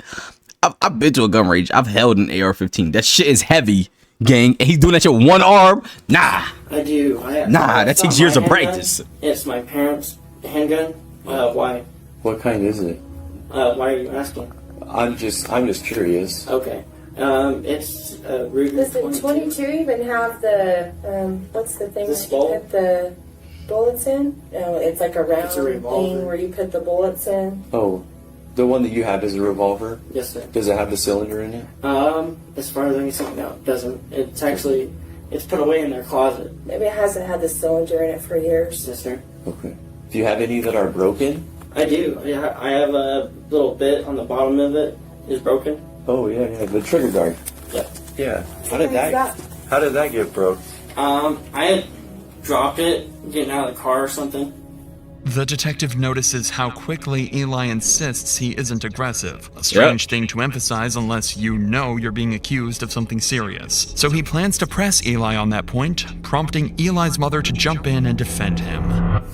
I've been to a gun range. I've held an AR-15. That shit is heavy, gang. And he's doing that shit with one arm. Nah. I do. That takes years of practice. It's my parents' handgun. Why? What kind is it? Why are you asking? I'm just curious. Okay. It's a Ruger. Does the 22 even have the, what's the thing that you put the bullets in? No, it's like a round thing where you put the bullets in. Oh, the one that you have is a revolver? Yes, sir. Does it have the cylinder in it? As far as I can see, no, it doesn't. It's put away in their closet. Maybe it hasn't had the cylinder in it for years. Yes, sir. Okay. Do you have any that are broken? I do. I have a little bit on the bottom of it is broken. Oh yeah, the trigger guard. Yeah. Yeah. How did that get broke? I had dropped it getting out of the car or something. The detective notices how quickly Eli insists he isn't aggressive, a strange thing to emphasize unless you know you're being accused of something serious. So he plans to press Eli on that point, prompting Eli's mother to jump in and defend him.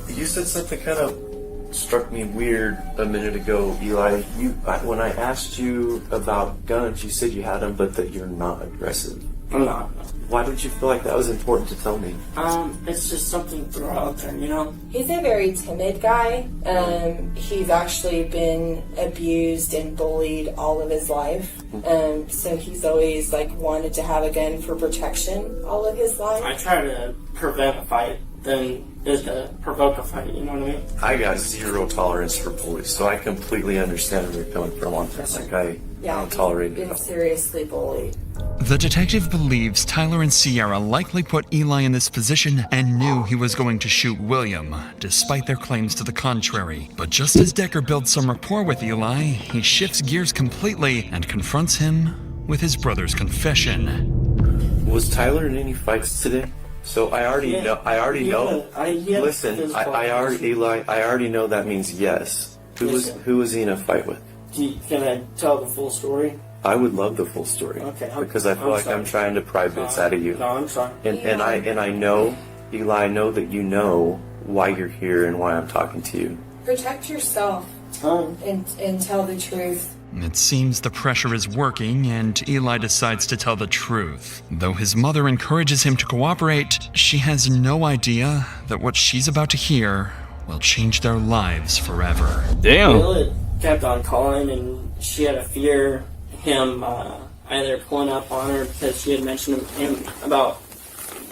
You said something kind of struck me weird a minute ago, Eli. When I asked you about guns, you said you had them, but that you're not aggressive. I'm not. Why did you feel like that was important to tell me? It's just something to throw out there, you know? He's a very timid guy. He's actually been abused and bullied all of his life. So he's always wanted to have a gun for protection all of his life. I try to prevent a fight than is to provoke a fight, you know what I mean? I got zero tolerance for bullies, so I completely understand where you're coming from on that. I don't tolerate it. He's been seriously bullied. The detective believes Tyler and Sierra likely put Eli in this position and knew he was going to shoot William, despite their claims to the contrary. But just as Decker builds some rapport with Eli, he shifts gears completely and confronts him with his brother's confession. Was Tyler in any fights today? So I already know. I already know. Listen, I already, Eli. I already know that means yes. Who was he in a fight with? Can I tell the full story? I would love the full story. Okay. Because I feel like I'm trying to pry bits out of you. No, I'm sorry. And I know, Eli. I know that you know why you're here and why I'm talking to you. Protect yourself and tell the truth. It seems the pressure is working, and Eli decides to tell the truth. Though his mother encourages him to cooperate, she has no idea that what she's about to hear will change their lives forever. Damn. Will kept on calling, and she had a fear him either pulling up on her because she had mentioned him about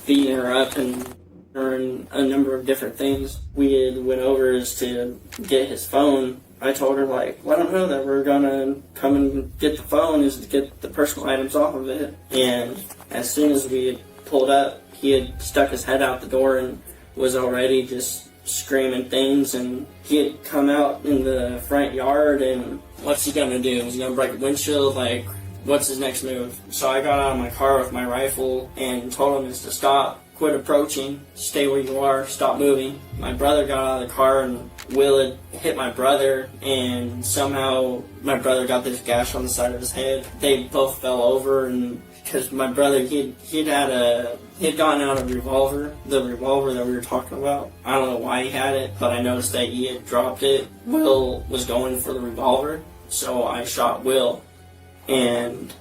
beating her up and a number of different things. We had went over as to get his phone. I told her, like, let him know that we're gonna come and get the phone is to get the personal items off of it. And as soon as we had pulled up, he had stuck his head out the door and was already just screaming things. And he had come out in the front yard, and what's he gonna do? Is he gonna break a windshield? Like, what's his next move? So I got out of my car with my rifle and told him to stop, quit approaching, stay where you are, stop moving. My brother got out of the car, and Will had hit my brother, and somehow my brother got this gash on the side of his head. They both fell over, and because my brother, he'd gotten out a revolver, the revolver that we were talking about. I don't know why he had it, but I noticed that he had dropped it. Will was going for the revolver, so I shot Will, and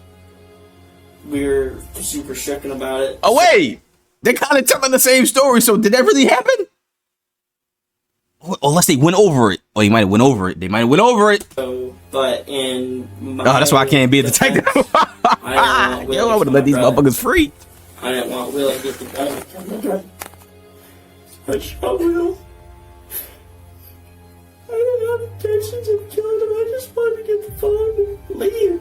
we were super shooken about it. Oh wait, they're kind of telling the same story. So did that really happen? Unless they went over it. Oh, you might have went over it. They might have went over it. So, but in my that's why I can't be a detective. I would have let these motherfuckers free. I didn't want Will to get the gun. I shot Will. I didn't have intentions of killing him. I just wanted to get the phone and leave.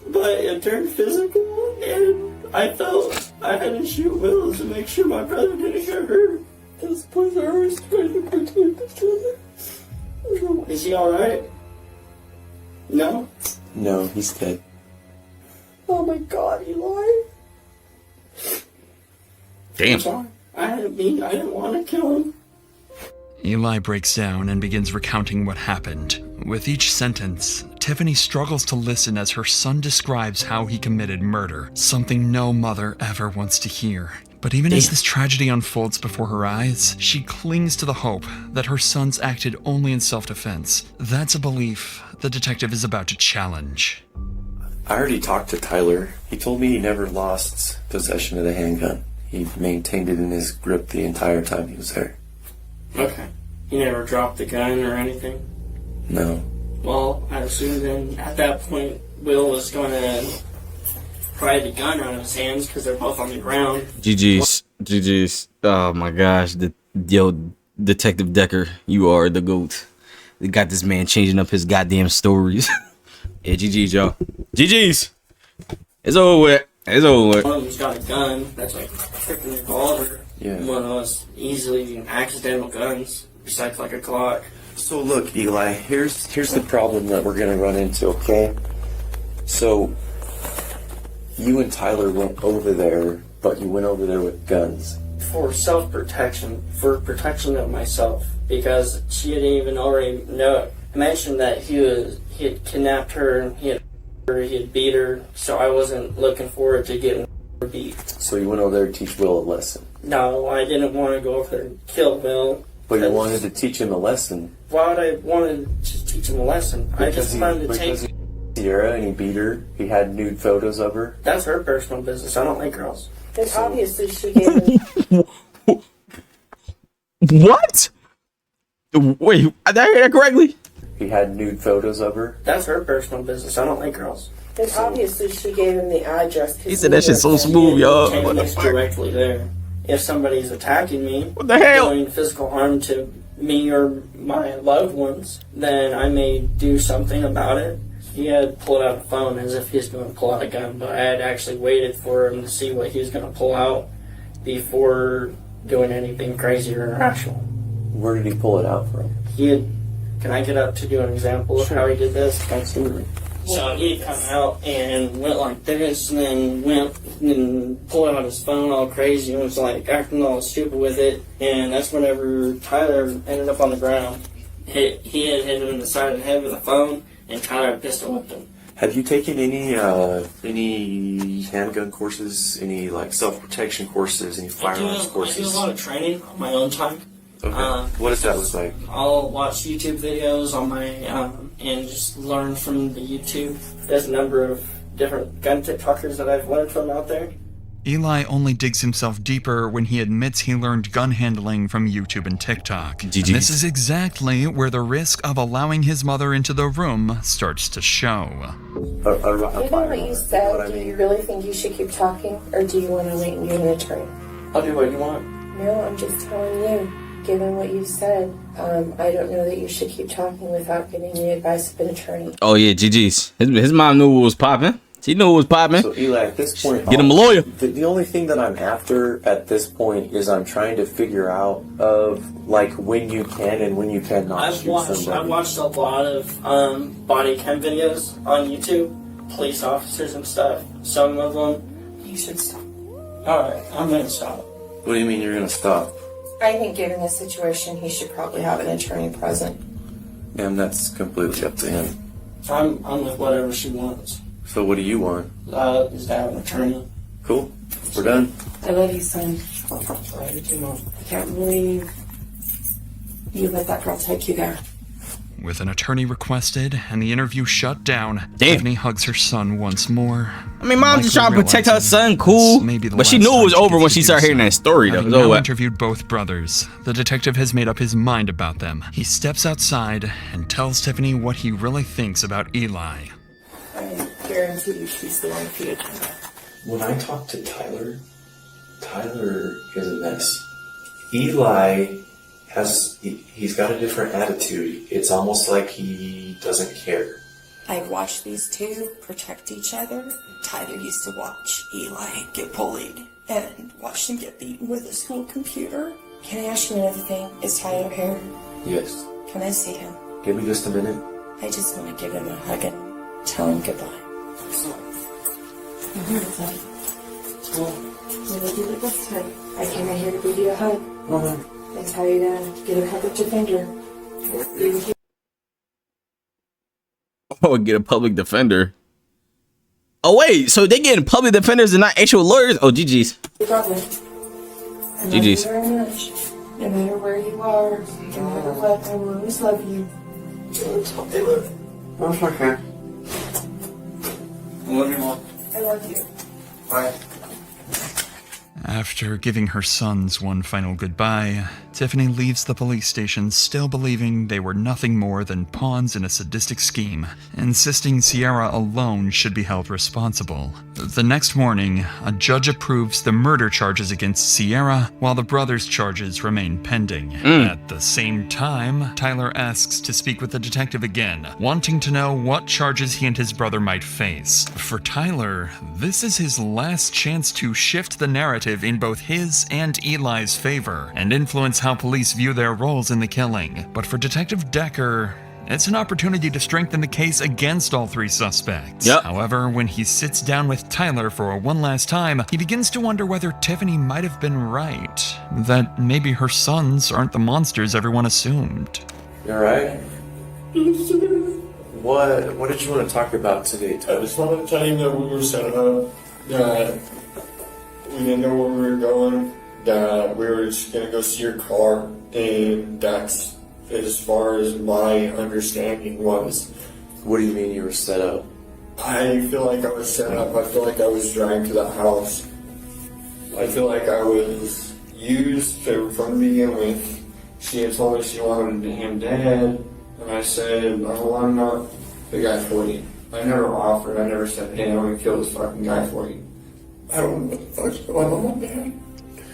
But it turned physical, and I felt I had to shoot Will to make sure my brother didn't get hurt. Those boys are always trying to protect each other. Is he alright? No? No, he's dead. Oh my god, Eli. Damn. I'm sorry. I didn't want to kill him. Eli breaks down and begins recounting what happened. With each sentence, Tiffany struggles to listen as her son describes how he committed murder, something no mother ever wants to hear. But even as this tragedy unfolds before her eyes, she clings to the hope that her sons acted only in self-defense. That's a belief the detective is about to challenge. I already talked to Tyler. He told me he never lost possession of the handgun. He maintained it in his grip the entire time he was there. Okay. He never dropped the gun or anything? No. Well, I assume then at that point Will was going to pry the gun out of his hands because they're both on the ground. GG's. Oh my gosh. Detective Decker, you are the GOAT. They got this man changing up his goddamn stories. Yeah, GG's, y'all. GG's. It's over with. It's over with. One of them's got a gun that's like a freaking revolver. Yeah. One of those easily accidental guns, besides like a Glock. So look, Eli, here's the problem that we're gonna run into, okay? So you and Tyler went over there, but you went over there with guns. For self-protection, for protection of myself, because she had even already mentioned that he had kidnapped her and he had beat her, so I wasn't looking forward to getting beat. So you went over there to teach Will a lesson. No, I didn't want to go over there and kill Will. But you wanted to teach him a lesson. Why would I want to teach him a lesson? Because I just wanted to take... he Sierra and he beat her. He had nude photos of her. That's her personal business. I don't like girls. And obviously she gave him... What? Wait, did I hear that correctly? He had nude photos of her. That's her personal business. I don't like girls. And obviously she gave him the address. He said that shit's so smooth, y'all. What the fuck? Directly there. If somebody's attacking me, what the hell? Doing physical harm to me or my loved ones, then I may do something about it. He had pulled out a phone as if he was going to pull out a gun, but I had actually waited for him to see what he was going to pull out before doing anything crazy or irrational. Where did he pull it out from? He had... Can I get up to do an example of how he did this? Absolutely. So he'd come out and went like this, and then went and pulled out his phone all crazy and was like acting all stupid with it. And that's whenever Tyler ended up on the ground. He had hit him in the side of the head with a phone, and Tyler pistol whipped him. Have you taken any handgun courses, any like self-protection courses, any firearms courses? I do a lot of training on my own time. Okay. What does that look like? I'll watch YouTube videos on my and just learn from the YouTube. There's a number of different gun TikTokers that I've learned from out there. Eli only digs himself deeper when he admits he learned gun handling from YouTube and TikTok. And this is exactly where the risk of allowing his mother into the room starts to show. Given what you said, do you really think you should keep talking, or do you want to wait and get an attorney? I'll do what you want. No, I'm just telling you. Given what you said, I don't know that you should keep talking without getting the advice of an attorney. Oh yeah, GG's. His mom knew what was popping. She knew what was popping. So Eli, at this point, get him a lawyer. The only thing that I'm after at this point is I'm trying to figure out of like when you can and when you cannot shoot somebody. I've watched a lot of body cam videos on YouTube, police officers and stuff. Some of them. You should stop. Alright, I'm gonna stop. What do you mean you're gonna stop? I think given the situation, he should probably have an attorney present. And that's completely up to him. I'm with whatever she wants. So what do you want? Is to have an attorney. Cool. We're done. I love you, son. I can't believe you let that girl take you there. With an attorney requested and the interview shut down, Tiffany hugs her son once more. I mean, mom's just trying to protect her son, cool. But she knew it was over when she started hearing that story, though. Having now interviewed both brothers, the detective has made up his mind about them. He steps outside and tells Tiffany what he really thinks about Eli. I guarantee you she's the one for you. When I talk to Tyler, Tyler is a mess. Eli he's got a different attitude. It's almost like he doesn't care. I've watched these two protect each other. Tyler used to watch Eli get bullied and watch him get beaten with a school computer. Can I ask you another thing? Is Tyler here? Yes. Can I see him? Give me just a minute. I just want to give him a hug and tell him goodbye. I'm here to tell you. When I do it this time, I came in here to give you a hug. And tell you to get a public defender. Oh, get a public defender. Oh wait, so they getting public defenders and not actual lawyers? Oh, GG's. GG's. Very much. No matter where you are, no matter what, I will always love you. That's okay. I love you, Mom. I love you. Bye. After giving her sons one final goodbye, Tiffany leaves the police station still believing they were nothing more than pawns in a sadistic scheme, insisting Sierra alone should be held responsible. The next morning, a judge approves the murder charges against Sierra, while the brothers' charges remain pending. At the same time, Tyler asks to speak with the detective again, wanting to know what charges he and his brother might face. For Tyler, this is his last chance to shift the narrative in both his and Eli's favor, and influence how police view their roles in the killing. But for Detective Decker, it's an opportunity to strengthen the case against all three suspects. However, when he sits down with Tyler for one last time, he begins to wonder whether Tiffany might have been right. That maybe her sons aren't the monsters everyone assumed. You alright? What did you want to talk about today, Tyler? I just wanted to tell you that we were set up, that we didn't know where we were going, that we were just going to go see your car, and that's as far as my understanding was. What do you mean you were set up? I feel like I was set up. I feel like I was dragged to that house. I feel like I was used from the beginning with. She had told me she wanted him dead, and I said, oh, I'm not the guy for you. I never offered, I never said, hey, I'm going to kill this fucking guy for you. I don't know what the fuck's going on, man.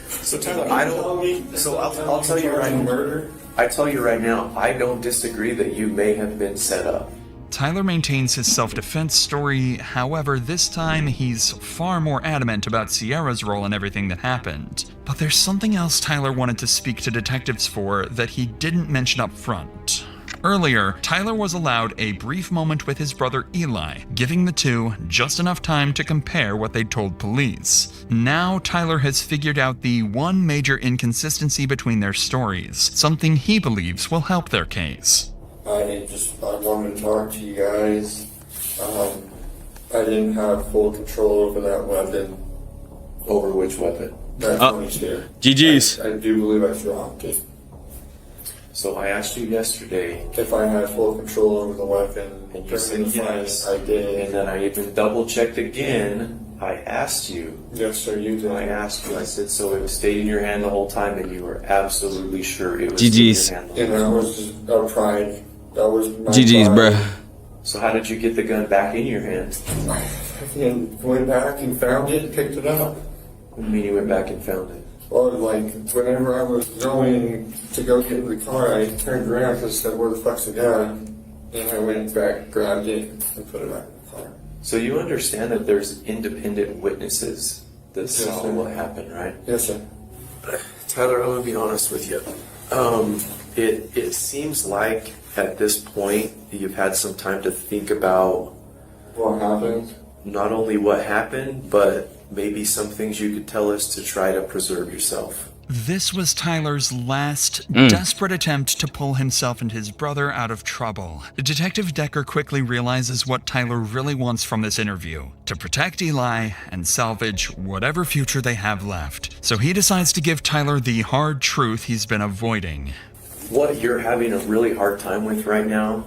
So Tyler, I'll tell you right now. I tell you right now, I don't disagree that you may have been set up. Tyler maintains his self-defense story, however, this time he's far more adamant about Sierra's role in everything that happened. But there's something else Tyler wanted to speak to detectives for that he didn't mention up front. Earlier, Tyler was allowed a brief moment with his brother Eli, giving the two just enough time to compare what they told police. Now, Tyler has figured out the one major inconsistency between their stories, something he believes will help their case. I wanted to talk to you guys. I didn't have full control over that weapon. Over which weapon? That 22. GG's. I do believe I dropped it. So I asked you yesterday if I had full control over the weapon, and you said yes. I did. And then I even double checked again. I asked you. Yes, sir, you did. I asked you. I said, so it stayed in your hand the whole time, and you were absolutely sure it was GG's. in your hand. And that was just a pride. That was my GG's, pride. bruh. So how did you get the gun back in your hand? And went back and found it and picked it up. What do you mean you went back and found it? Well, like, whenever I was going to go get in the car, I turned around and said, where the fuck's the gun? And I went back, grabbed it, and put it back in the car. So you understand that there's independent witnesses that saw what happened, right? Yes, sir. Tyler, I'm going to be honest with you. It seems like at this point you've had some time to think about what happened. Not only what happened, but maybe some things you could tell us to try to preserve yourself. This was Tyler's last desperate attempt to pull himself and his brother out of trouble. Detective Decker quickly realizes what Tyler really wants from this interview: to protect Eli and salvage whatever future they have left. So he decides to give Tyler the hard truth he's been avoiding. What you're having a really hard time with right now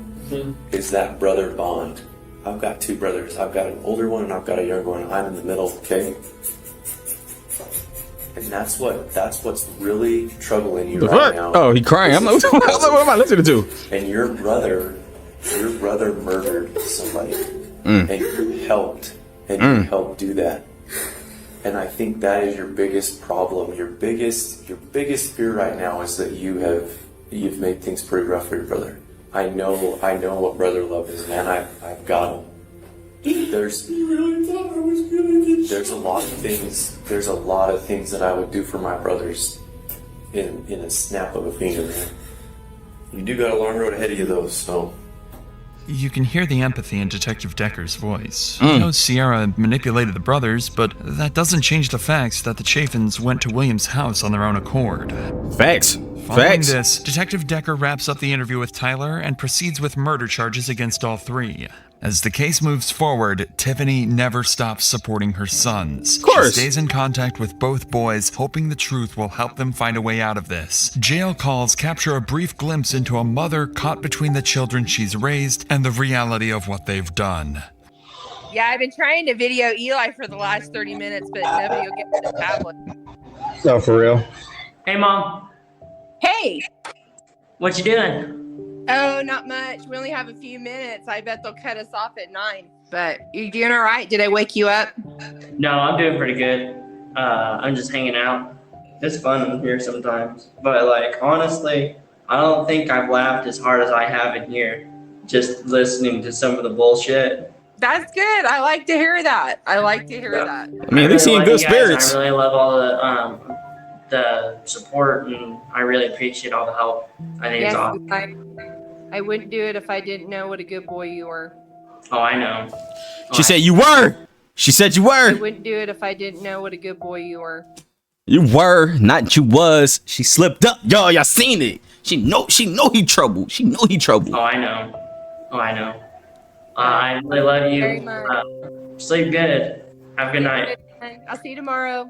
is that brother bond. I've got two brothers. I've got an older one and I've got a younger one. I'm in the middle, okay? And that's what's really troubling you right now. Oh, he crying. I'm like, what am I listening to? And your brother murdered somebody, and you helped, you helped do that. And I think that is your biggest problem. Your biggest fear right now is that you've made things pretty rough for your brother. I know what brother love is, man. I've got him. There's a lot of things that I would do for my brothers in a snap of a finger, man. You do got a long road ahead of you though, so. You can hear the empathy in Detective Decker's voice. He knows Sierra manipulated the brothers, but that doesn't change the facts that the Chafins went to William's house on their own accord. Facts. Following this, Detective Decker wraps up the interview with Tyler and proceeds with murder charges against all three. As the case moves forward, Tiffany never stops supporting her sons. Of course. She stays in contact with both boys, hoping the truth will help them find a way out of this. Jail calls capture a brief glimpse into a mother caught between the children she's raised and the reality of what they've done. Yeah, I've been trying to video Eli for the last 30 minutes, but nobody will get to the tablet. No, for real. Hey, Mom. Hey! What you doing? Oh, not much. We only have a few minutes. I bet they'll cut us off at 9. But you doing all right? Did I wake you up? No, I'm doing pretty good. I'm just hanging out. It's fun here sometimes. But, like, honestly, I don't think I've laughed as hard as I have in here just listening to some of the bullshit. That's good. I like to hear that. I mean, they seem good spirits. I really love all the support, and I really appreciate all the help. I think it's awesome. I wouldn't do it if I didn't know what a good boy you were. Oh, I know. She said you were. She said you I were. wouldn't do it if I didn't know what a good boy you were. You were, not you was. She slipped up. Y'all seen it. She know he trouble. She know he trouble. Oh, I know. I really love you. Very much. Sleep good. Have a good night. I'll see you tomorrow.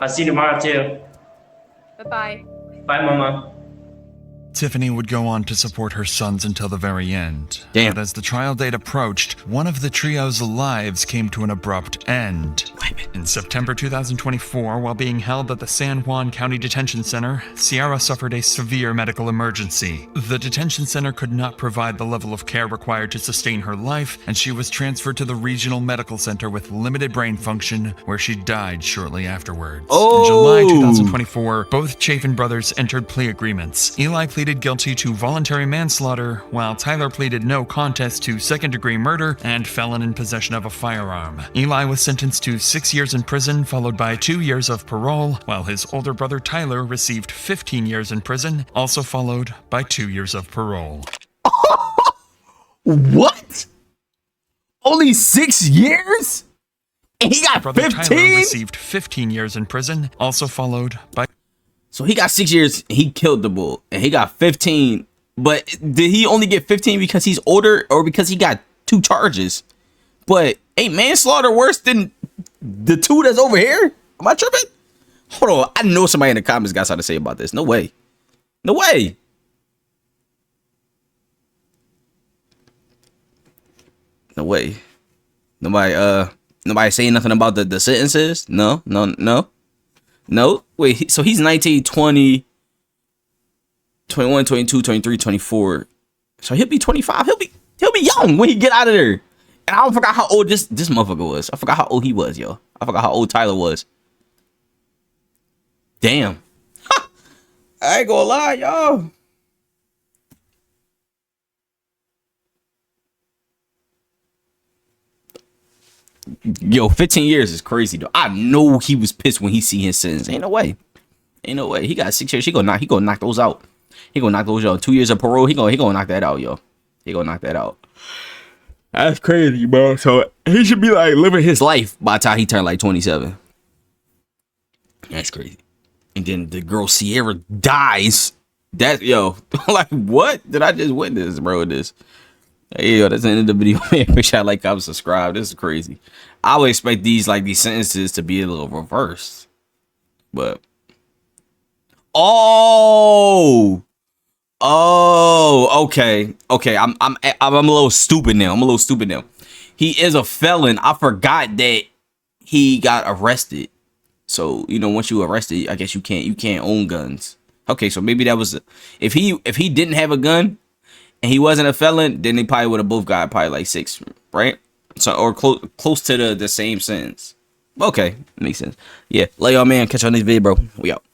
I'll see you tomorrow too. Bye-bye. Bye, Mama. Tiffany would go on to support her sons until the very end. But as the trial date approached, one of the trio's lives came to an abrupt end. In September 2024, while being held at the San Juan County Detention Center, Sierra suffered a severe medical emergency. The detention center could not provide the level of care required to sustain her life, and she was transferred to the regional medical center with limited brain function, where she died shortly afterwards. In July 2024, both Chafin brothers entered plea agreements. Eli pleaded guilty to voluntary manslaughter, while Tyler pleaded no contest to second-degree murder and felon in possession of a firearm. Eli was sentenced to 6 years in prison, followed by 2 years of parole, while his older brother Tyler received 15 years in prison, also followed by 2 years of parole. What? Only 6 years? And he got Brother 15? Tyler received 15 years in prison, also followed by... So he got 6 years, he killed the bull, and he got 15. But did he only get 15 because he's older or because he got 2 charges? But ain't manslaughter worse than the 2 that's over here? Am I tripping? Hold on, I know somebody in the comments got something to say about this. No way. No way. No way. Nobody saying nothing about the sentences? No. Wait, so he's 19, 20, 21, 22, 23, 24. So he'll be 25. He'll be young when he get out of there. And I forgot how old this motherfucker was. I forgot how old he was, yo. I forgot how old Tyler was. Damn. I ain't gonna lie, y'all. Yo, 15 years is crazy though. I know he was pissed when he see his sentence. Ain't no way. He got 6 years. He gonna knock those out. He gonna knock those out. 2 years of parole. He gonna knock that out, yo. He gonna knock that out. That's crazy, bro. So he should be like living his life by the time he turned like 27. That's crazy. And then the girl Sierra dies. That, yo, like, what did I just witness, bro? This. Hey, yo, that's the end of the video. Man, make sure I like, comment, subscribe. This is crazy. I would expect these sentences to be a little reversed, but okay. I'm a little stupid now. He is a felon. I forgot that he got arrested. So, you know, once you arrested, I guess you can't own guns. Okay, so maybe that was if he didn't have a gun and he wasn't a felon, then they probably would have both got probably like 6, right? So, or close to the same sentence. Okay, makes sense. Yeah, love y'all, man. Catch y'all next video, bro. We out.